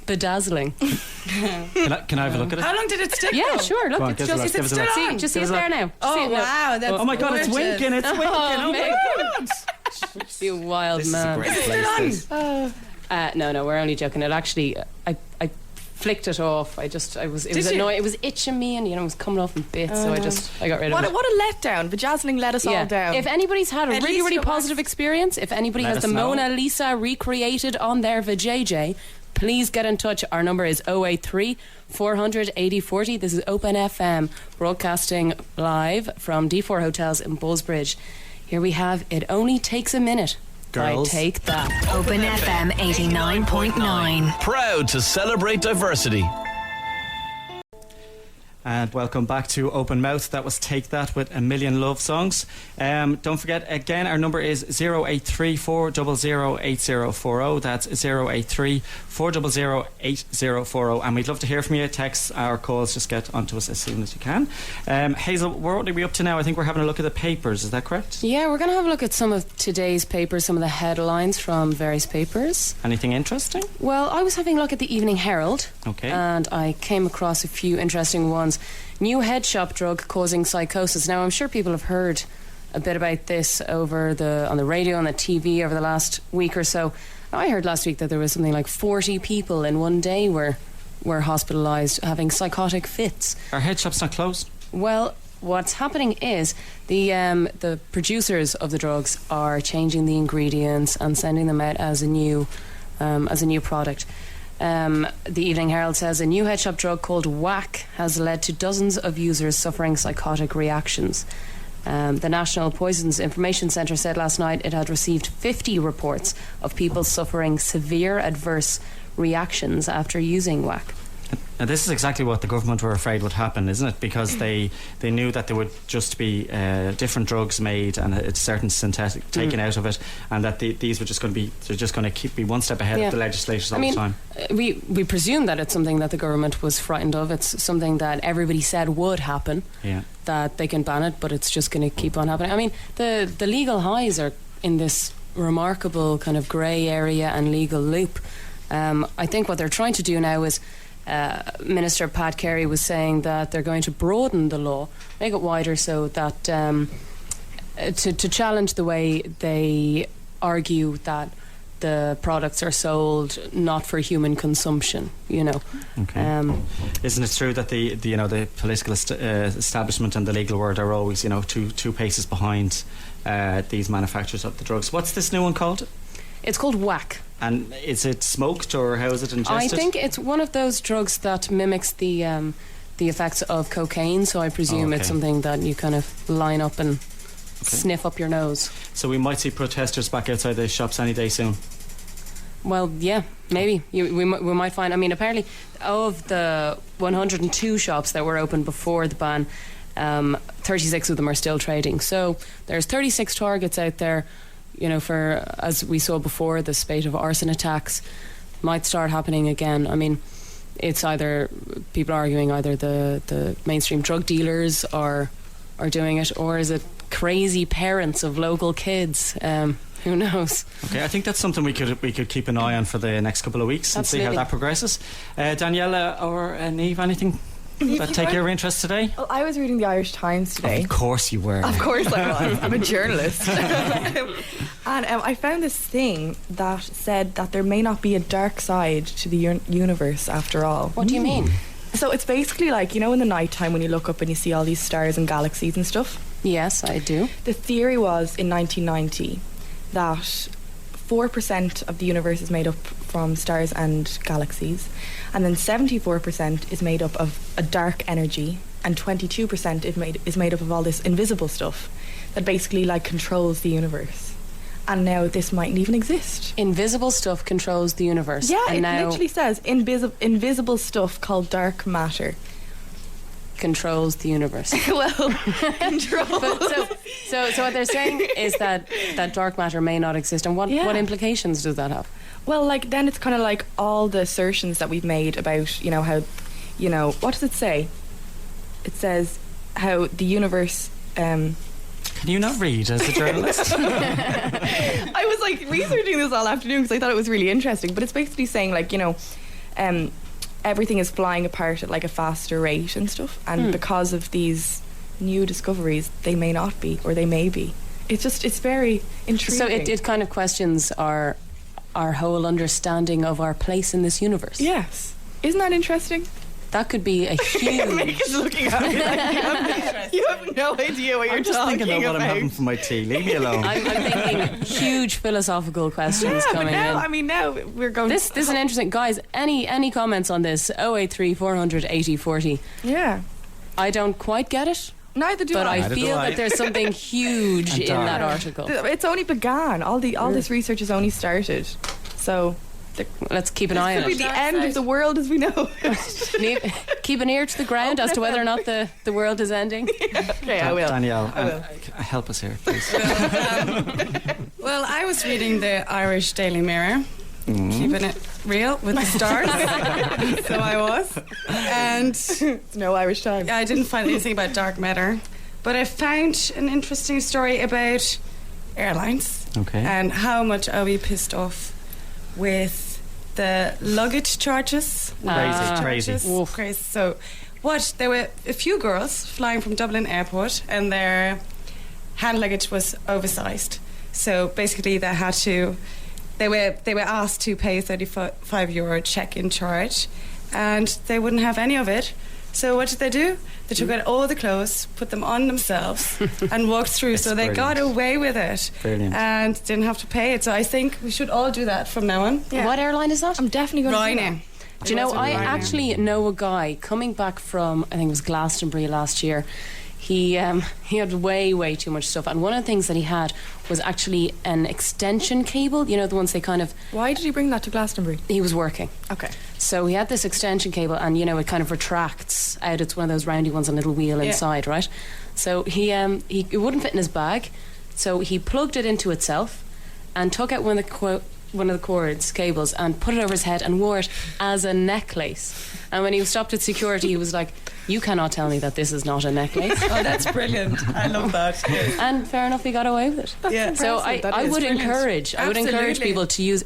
bedazzling. Can I have a look at it? How long did it stick? Yeah, sure. Look, it's just still on. Just see it there now. Oh, wow. That's oh my God, it's winking. It's winking. Oh my God. You wild man. This is a great place. No, we're only joking. It actually, I flicked it off. It was annoying. It was itching me, and it was coming off in bits. So I got rid of it. What a letdown! Vajazzling let us all down. If anybody's had a really, really positive experience, if anybody has the Mona Lisa recreated on their vajayjay, please get in touch. Our number is 083 400 8040. This is Open FM, broadcasting live from D4 Hotels in Bullsbridge. Here we have It Only Takes a Minute. Girls. I take that. Open FM 89.9. Proud to celebrate diversity. And welcome back to Open Mouth. That was Take That with A Million Love Songs. Don't forget, again, our number is 083 400 8040. That's 083 400 8040. And we'd love to hear from you. Texts or calls, just get onto us as soon as you can. Hazel, what are we up to now? I think we're having a look at the papers. Is that correct? Yeah, we're going to have a look at some of today's papers, some of the headlines from various papers. Anything interesting? Well, I was having a look at the Evening Herald. Okay. And I came across a few interesting ones. New head shop drug causing psychosis. Now, I'm sure people have heard a bit about this on the radio and the TV over the last week or so. I heard last week that there was something like 40 people in one day were hospitalised having psychotic fits. Are head shops not closed? Well, what's happening is the producers of the drugs are changing the ingredients and sending them out as a new product. The Evening Herald says a new head shop drug called whack has led to dozens of users suffering psychotic reactions. The National Poisons Information Centre said last night it had received 50 reports of people suffering severe adverse reactions after using whack. Now, this is exactly what the government were afraid would happen, isn't it? Because they knew that there would just be different drugs made and a certain synthetic taken out of it, and that these were just going to be one step ahead of the legislators all the time. We presume that it's something that the government was frightened of. It's something that everybody said would happen. Yeah. That they can ban it, but it's just going to keep on happening. I mean, the legal highs are in this remarkable kind of grey area and legal loop. I think what they're trying to do now is. Minister Pat Carey was saying that they're going to broaden the law, make it wider, so that to challenge the way they argue that the products are sold not for human consumption. Okay. Isn't it true that the political establishment and the legal world are always two paces behind these manufacturers of the drugs? What's this new one called? It's called whack. And is it smoked, or how is it ingested? I think it's one of those drugs that mimics the effects of cocaine, so I presume it's something that you kind of line up and sniff up your nose. So we might see protesters back outside the shops any day soon? Well, yeah, maybe. We might find... I mean, apparently, of the 102 shops that were open before the ban, 36 of them are still trading. So there's 36 targets out there. For, as we saw before, the spate of arson attacks might start happening again. I mean, it's either people arguing either the mainstream drug dealers are doing it, or is it crazy parents of local kids? Who knows? Okay, I think that's something we could keep an eye on for the next couple of weeks and see how that progresses. Daniela or Niamh, anything that take your interest today? Well, I was reading the Irish Times today. Of course you were. Of course I was. I'm a journalist. And I found this thing that said that there may not be a dark side to the universe after all. What do you mean? So it's basically like, in the night time when you look up and you see all these stars and galaxies and stuff? Yes, I do. The theory was in 1990 that 4% of the universe is made up from stars and galaxies, and then 74% is made up of a dark energy, and 22% is made up of all this invisible stuff that basically controls the universe. And now this mightn't even exist. Invisible stuff controls the universe. Yeah, and it literally says invisible stuff called dark matter controls the universe. Well, controls. So what they're saying is that dark matter may not exist, and what implications does that have? Well, then it's kind of like all the assertions that we've made about, how, what does it say? It says how the universe... Can you not read as a journalist? I was researching this all afternoon because I thought it was really interesting, but it's basically saying everything is flying apart at a faster rate and stuff, and because of these new discoveries they may not be, or they may be. It's very intriguing. So it kind of questions our whole understanding of our place in this universe. Yes. Isn't that interesting? That could be a huge... Mick is looking at me you have no idea what you're talking about. I'm just thinking about what I'm having for my tea. Leave me alone. I'm thinking huge philosophical questions coming in. Now we're going... This is an interesting... Guys, any comments on this? 083 400 80 40. Yeah. I don't quite get it. Neither do I. But I feel that there's something huge in that article. It's only begun. All this research has only started. So... Let's keep an eye on it. This could be the end of the world as we know. Keep an ear to the ground as to whether or not the world is ending. Okay, I will. Danielle, help us here, please. Well, I was reading the Irish Daily Mirror, keeping it real with the stars. So I was. And it's no Irish Times. I didn't find anything about dark matter, but I found an interesting story about airlines. Okay. And how much are we pissed off with the luggage charges. Crazy. So there were a few girls flying from Dublin Airport, and their hand luggage was oversized. So basically they were asked to pay €35 check-in charge, and they wouldn't have any of it. So what did they do? They took out all the clothes, put them on themselves, and walked through. So they got away with it. Brilliant. And didn't have to pay it. So I think we should all do that from now on. Yeah. What airline is that? I'm definitely going to do Ryanair. Do you know, I actually know a guy coming back from, I think it was Glastonbury last year. He had way too much stuff, and one of the things that he had was actually an extension cable. You know, the ones they kind of... Why did he bring that to Glastonbury? He was working. Okay. So he had this extension cable, and you know, it kind of retracts out. It's one of those roundy ones on a little wheel inside, right? So he it wouldn't fit in his bag, so he plugged it into itself and took out one of the cords, cables, and put it over his head and wore it as a necklace. And when he was stopped at security, he was like, "You cannot tell me that this is not a necklace." Oh, that's brilliant. I love that. Yes. And fair enough, he got away with it. Yeah. So I would encourage people to use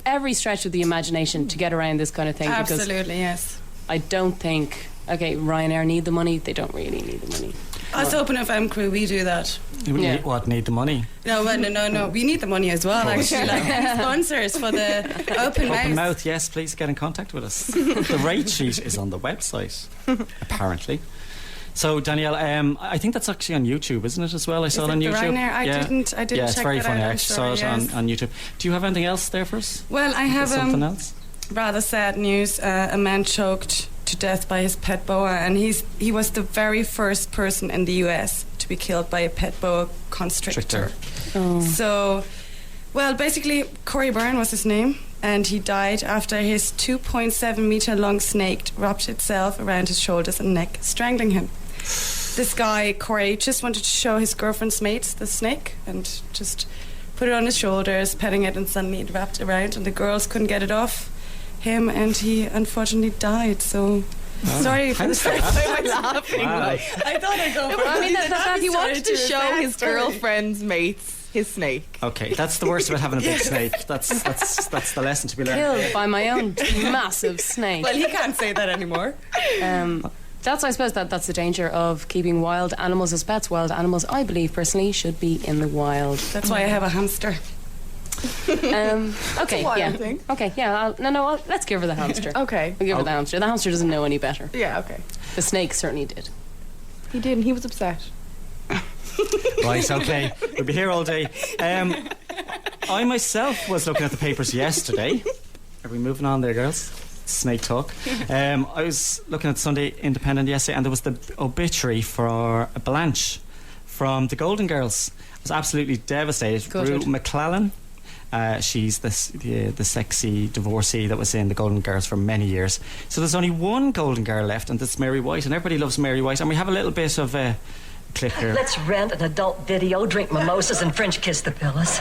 every stretch of the imagination to get around this kind of thing. Absolutely, yes. I don't think, Ryanair need the money. They don't really need the money. Us OpenFM crew, we do that. Need the money? No, we need the money as well, actually. Like sponsors for the Open Mouth. Open Mouth, yes, please get in contact with us. The rate sheet is on the website, apparently. So, Danielle, I think that's actually on YouTube, isn't it, as well? I saw it on YouTube. Ryanair? I didn't yeah, it's check very that funny. out, I saw it on YouTube. Do you have anything else there for us? Well, I have something else? Rather sad news. A man choked to death by his pet boa, and he was the very first person in the US to be killed by a pet boa constrictor. So, well, basically, Corey Byrne was his name, and he died after his 2.7 meter long snake wrapped itself around his shoulders and neck, strangling him. This guy, Corey, just wanted to show his girlfriend's mate the snake and just put it on his shoulders, petting it, and suddenly it wrapped around, and the girls couldn't get it off him, and he unfortunately died. So sorry for the fact I was laughing. Wow. I thought I'd go for he wanted to show his girlfriend's mates his snake. Okay, that's the worst about having a big snake. That's the lesson to be learned. Killed by my own massive snake. Well, he can't say that anymore. I suppose that's the danger of keeping wild animals as pets. Wild animals, I believe personally, should be in the wild. That's why I have a hamster. Okay, yeah. Okay, yeah. Let's give her the hamster. Okay. We'll give her the hamster. The hamster doesn't know any better. Yeah, okay. The snake certainly did. He did, and he was upset. Right, okay. We'll be here all day. I myself was looking at the papers yesterday. Are we moving on there, girls? Snake talk. I was looking at Sunday Independent yesterday, and there was the obituary for Blanche from the Golden Girls. I was absolutely devastated. Rue McClellan. She's the sexy divorcee that was in the Golden Girls for many years. So there's only one Golden Girl left, and that's Mary White, and everybody loves Mary White. And we have a little bit of a clip here. Let's rent an adult video, drink mimosas, and French kiss the pillows.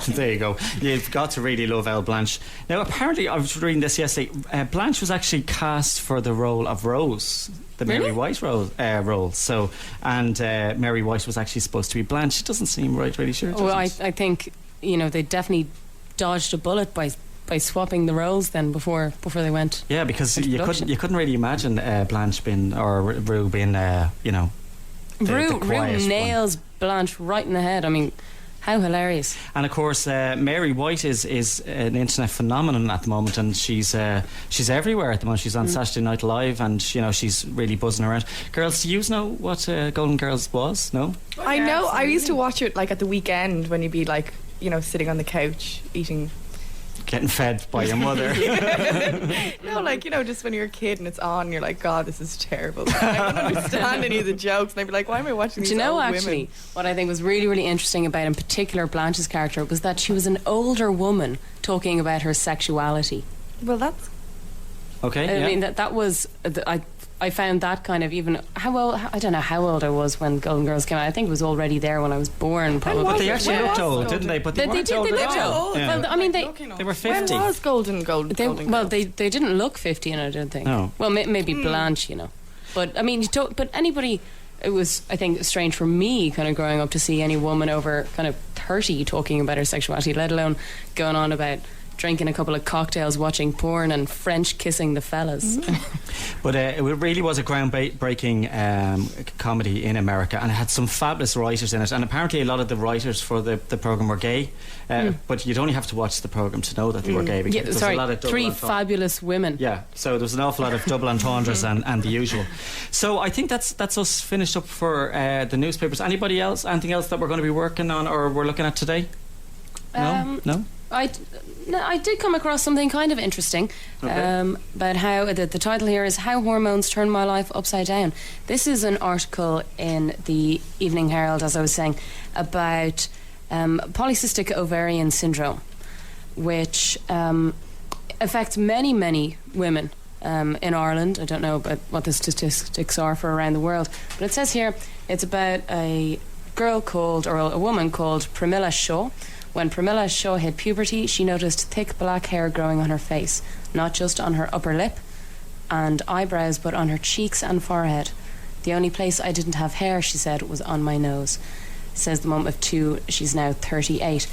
There you go. You've got to really love Elle Blanche. Now, apparently, I was reading this yesterday. Blanche was actually cast for the role of Rose, the Mary White role. So, and Mary White was actually supposed to be Blanche. It doesn't seem right, really, sure. Well, I think they definitely dodged a bullet by swapping the roles then before they went. Yeah, because you couldn't really imagine Blanche being or Rue being Rue nails Blanche right in the head. I mean, how hilarious. And of course Mary White is an internet phenomenon at the moment, and she's everywhere at the moment. She's on Saturday Night Live, and she's really buzzing around. Girls, do you know what Golden Girls was? No? I know. I used to watch it like at the weekend when you'd be like sitting on the couch getting fed by your mother. No, just when you're a kid and it's on and you're like, God, this is terrible. I don't understand any of the jokes, and I'd be like, why am I watching these old women? What I think was really, really interesting about, in particular, Blanche's character was that she was an older woman talking about her sexuality. Well, that's... Okay, I mean, that was... I found that kind of even... I don't know how old I was when Golden Girls came out. I think it was already there when I was born, probably. But they actually looked old, didn't they? But they weren't old at all. Yeah. Well, I mean, they were 50. When was Golden Girls? Well, they didn't look 50, I don't think. No. Well, maybe Blanche, But, I mean, but anybody... It was, I think, strange for me kind of growing up to see any woman over kind of 30 talking about her sexuality, let alone going on about drinking a couple of cocktails, watching porn, and French kissing the fellas. But it really was a groundbreaking comedy in America, and it had some fabulous writers in it. And apparently, a lot of the writers for the program were gay. But you'd only have to watch the program to know that they were gay. Because sorry, a lot of three fabulous women. Yeah, so there was an awful lot of double entendres and the usual. So I think that's us finished up for the newspapers. Anybody else? Anything else that we're going to be working on or we're looking at today? No. No, I did come across something kind of interesting about how the title here is How Hormones Turned My Life Upside Down. This is an article in the Evening Herald, as I was saying, about polycystic ovarian syndrome, which affects many, many women in Ireland. I don't know about what the statistics are for around the world, but it says here it's about a woman called Pramila Shaw. When Pramila Shaw hit puberty, she noticed thick black hair growing on her face, not just on her upper lip and eyebrows, but on her cheeks and forehead. The only place I didn't have hair, she said, was on my nose. Says the mum of two. She's now 38.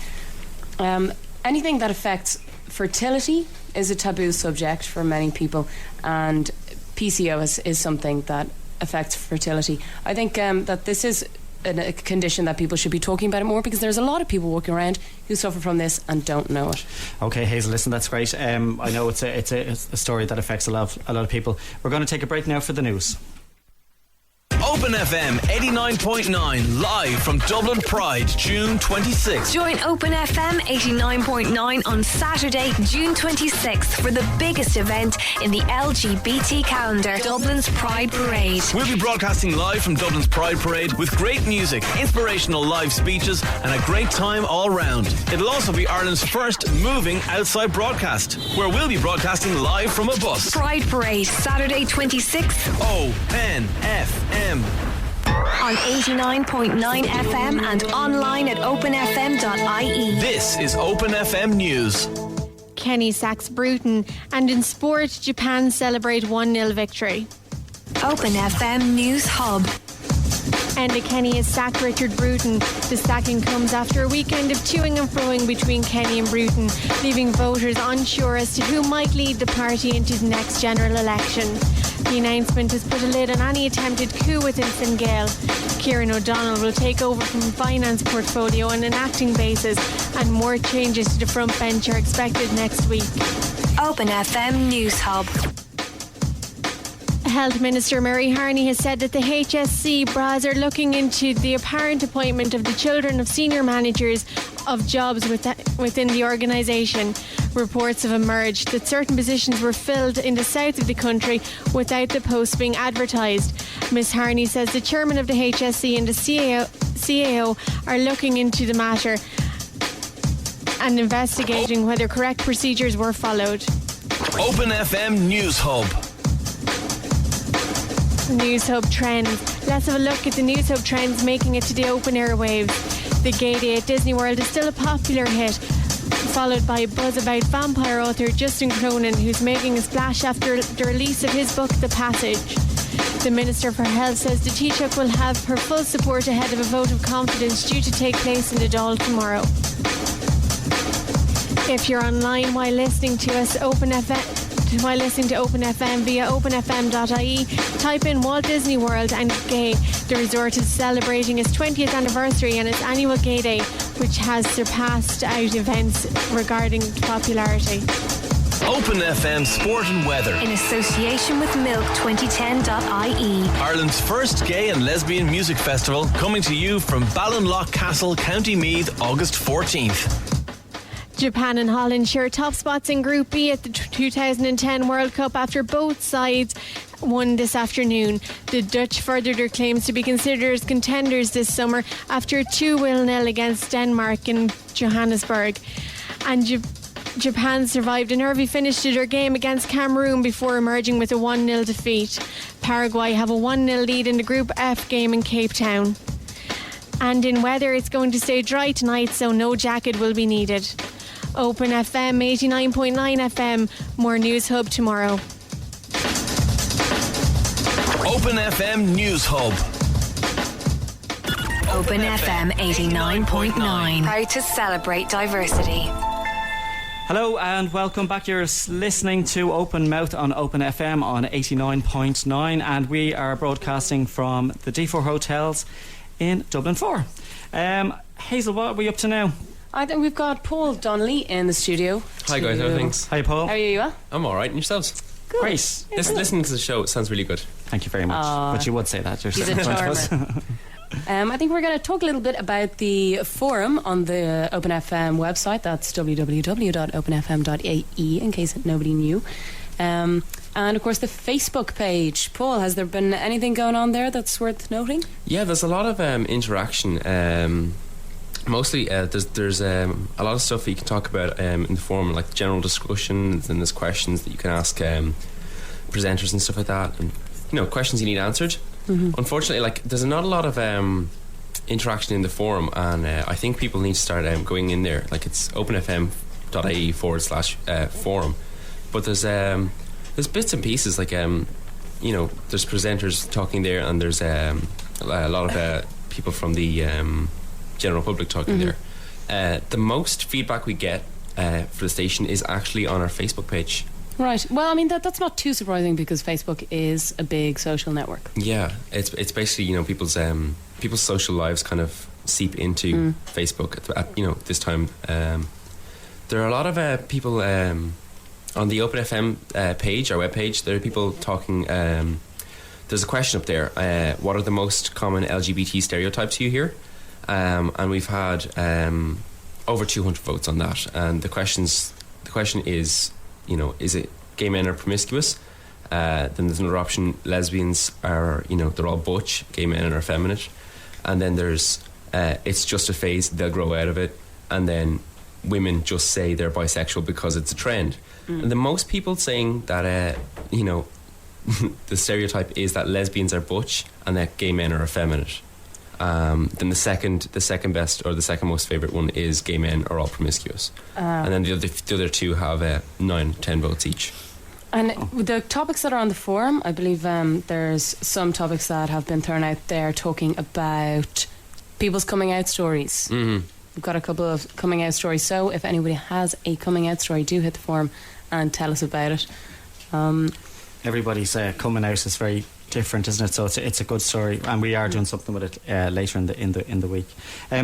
Anything that affects fertility is a taboo subject for many people, and PCOS is something that affects fertility. I think that this is a condition that people should be talking about it more, because there's a lot of people walking around who suffer from this and don't know it. Okay, Hazel, listen, that's great. I know it's a story that affects a lot of people. We're going to take a break now for the news. OpenFM 89.9 live from Dublin Pride, June 26th. Join OpenFM 89.9 on Saturday, June 26th for the biggest event in the LGBT calendar, Dublin's Pride Parade. We'll be broadcasting live from Dublin's Pride Parade with great music, inspirational live speeches and a great time all round. It'll also be Ireland's first moving outside broadcast, where we'll be broadcasting live from a bus. Pride Parade, Saturday 26th. OpenFM. On 89.9 FM and online at openfm.ie. This is OpenFM News. Kenny sacks Bruton, and in sport, Japan celebrate 1-0 victory. OpenFM News Hub. Enda Kenny has sacked Richard Bruton. The sacking comes after a weekend of toing and froing between Kenny and Bruton, leaving voters unsure as to who might lead the party into the next general election. The announcement has put a lid on any attempted coup within Fine Gael. Kieran O'Donnell will take over from the finance portfolio on an acting basis, and more changes to the front bench are expected next week. OpenFM News Hub. Health Minister Mary Harney has said that the HSC bras are looking into the apparent appointment of the children of senior managers of jobs within the organisation. Reports have emerged that certain positions were filled in the south of the country without the posts being advertised. Ms Harney says the chairman of the HSC and the CAO are looking into the matter and investigating whether correct procedures were followed. OpenFM News Hub. News Hub trends. Let's have a look at the News Hub trends making it to the open airwaves. The Gay Day at Disney World is still a popular hit, followed by a buzz about vampire author Justin Cronin, who's making a splash after the release of his book The Passage. The Minister for Health says the Taoiseach will have her full support ahead of a vote of confidence due to take place in the Dáil tomorrow. If you're online while listening to us, while listening to OpenFM via openfm.ie, type in Walt Disney World and Gay. The resort is celebrating its 20th anniversary and its annual Gay Day, which has surpassed out events regarding popularity. OpenFM Sport and Weather. In association with milk2010.ie. Ireland's first gay and lesbian music festival, coming to you from Ballinlough Castle, County Meath, August 14th. Japan and Holland share top spots in Group B at the 2010 World Cup after both sides won this afternoon. The Dutch furthered their claims to be considered as contenders this summer after a 2-0 against Denmark in Johannesburg. And Japan survived a nervy finish to their game against Cameroon before emerging with a 1-0 defeat. Paraguay have a 1-0 lead in the Group F game in Cape Town. And in weather, it's going to stay dry tonight, so no jacket will be needed. Open FM 89.9 FM. More News Hub tomorrow. OpenFM News Hub. OpenFM 89.9. Proud to celebrate diversity. Hello and welcome back. You're listening to Open Mouth on OpenFM on 89.9, and we are broadcasting from the D4 Hotels in Dublin 4. Hazel, what are we up to now? I think we've got Paul Donnelly in the studio. Hi guys, how are things? Hi Paul. How are you? I'm alright, and yourselves? Good. Great. Listening to the show, it sounds really good. Thank you very much. But you would say that yourself. He's a charmer. I think we're going to talk a little bit about the forum on the OpenFM website. That's www.openfm.ie, in case nobody knew. And of course the Facebook page. Paul, has there been anything going on there that's worth noting? Yeah, there's a lot of interaction. Mostly there's a lot of stuff that you can talk about in the forum, like general discussions, and there's questions that you can ask presenters and stuff like that, and questions you need answered. Unfortunately, like there's not a lot of interaction in the forum, and I think people need to start going in there. Like it's openfm.ie/forum, but there's bits and pieces, like there's presenters talking there, and there's a lot of people from the general public talking there. The most feedback we get for the station is actually on our Facebook page. Right. Well, I mean that's not too surprising, because Facebook is a big social network. Yeah, it's basically people's social lives kind of seep into Facebook at this time. There are a lot of people on the OpenFM page, our webpage. There are people talking. There's a question up there. What are the most common LGBT stereotypes you hear? And we've had over 200 votes on that. And the question is, is it gay men are promiscuous? Then there's another option: lesbians are, they're all butch. Gay men are effeminate. And then there's it's just a phase, they'll grow out of it. And then women just say they're bisexual because it's a trend. And the most people saying that the stereotype is that lesbians are butch and that gay men are effeminate. Then the second best, or the second most favourite one, is gay men are all promiscuous. And then the other two have 9-10 votes each. And the topics that are on the forum, I believe there's some topics that have been thrown out there talking about people's coming out stories. We've got a couple of coming out stories, so if anybody has a coming out story, do hit the forum and tell us about it. Everybody's coming out is very different, isn't it? So it's a good story, and we are doing something with it later in the week.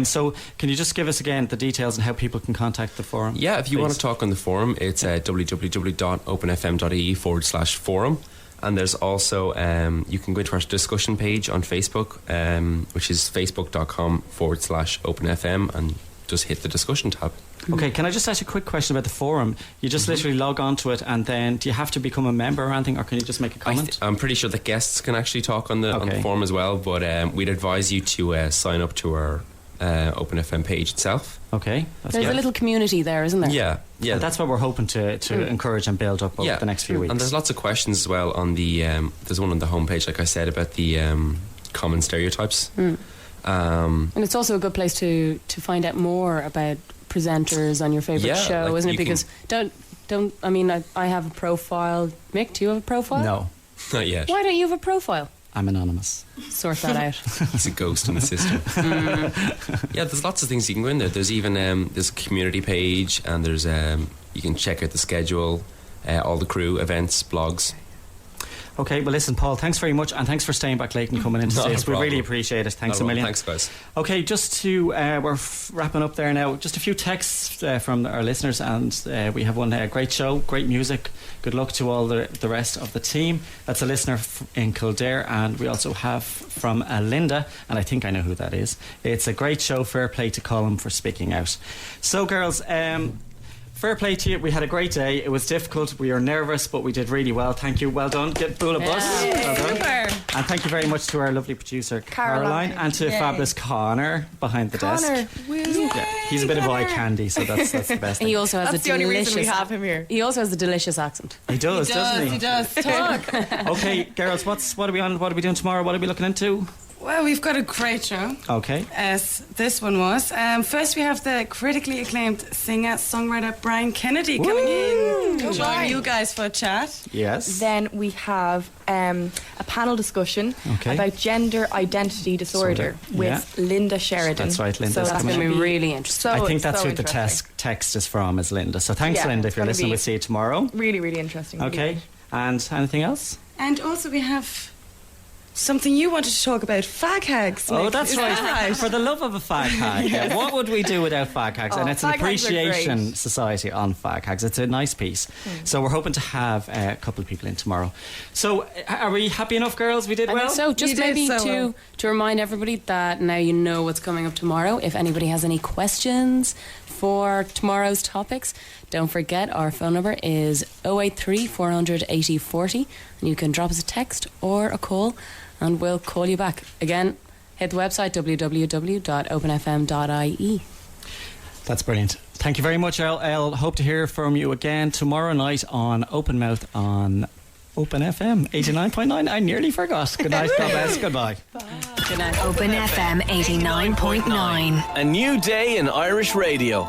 So can you just give us again the details and how people can contact the forum? Yeah, if you please? want to talk on the forum, it's www.openfm.ie/forum. And there's also you can go into our discussion page on Facebook, which is facebook.com/openfm, and just hit the discussion tab. Okay, can I just ask you a quick question about the forum? You just literally log on to it, and then do you have to become a member or anything, or can you just make a comment? I'm pretty sure that guests can actually talk on the forum as well, but we'd advise you to sign up to our OpenFM page itself. Okay, there's a little community there, isn't there? Yeah. And that's what we're hoping to encourage and build up over the next few weeks. And there's lots of questions as well on the there's one on the homepage, like I said, about the common stereotypes. And it's also a good place to find out more about presenters on your favourite show, like isn't it? Because I have a profile. Mick, do you have a profile? No, not yet. Why don't you have a profile? I'm anonymous. Sort that out. He's a ghost in the system. Yeah, there's lots of things you can go in there. There's even there's a community page, and there's you can check out the schedule, all the crew, events, blogs. Okay, well listen, Paul, thanks very much, and thanks for staying back late and coming in to see us. We really appreciate it. Thanks a million. Thanks, guys. Okay, just to we're wrapping up there now. Just a few texts from our listeners, and we have one great show, great music. Good luck to all the rest of the team. That's a listener in Kildare, and we also have from Linda, and I think I know who that is. It's a great show. Fair play to Colin for speaking out. So, girls. Fair play to you. We had a great day. It was difficult. We were nervous, but we did really well. Thank you. Well done. Get full of bus. Well done. Super. And thank you very much to our lovely producer Caroline, and to fabulous Connor behind the desk. Yeah, he's a bit of eye candy, so that's the best thing. He also has the only reason we have him here. He also has a delicious accent. He does, doesn't he? He does. Talk. Okay, girls, what are we on? What are we doing tomorrow? What are we looking into? Well, we've got a great show. Okay. As this one was. First, we have the critically acclaimed singer-songwriter Brian Kennedy coming in to join you guys for a chat. Yes. Then we have a panel discussion about gender identity disorder with Linda Sheridan. That's right, Linda. So that's going to be really interesting. I think that's who the text is from, is Linda. So thanks, Linda, if you're listening. We'll see you tomorrow. Really, really interesting. Okay. And anything else? And also we have something you wanted to talk about, fag hags. Oh, Mick. that's Is right. that right. For the love of a fag hag. Yeah. What would we do without fag hags? And it's an fag hags are appreciation great. society on fag hags. It's a nice piece. So we're hoping to have a couple of people in tomorrow. So are we happy enough, girls? We did I well? think so. Just maybe to remind everybody that now you know what's coming up tomorrow. If anybody has any questions for tomorrow's topics, don't forget our phone number is 083 400 80 40, and you can drop us a text or a call and we'll call you back. Again, hit the website www.openfm.ie. That's brilliant. Thank you very much, I'll hope to hear from you again tomorrow night on Open Mouth on Open FM 89.9. I nearly forgot. Good night, God bless. Goodbye. Good night. Open FM 89.9. A new day in Irish radio.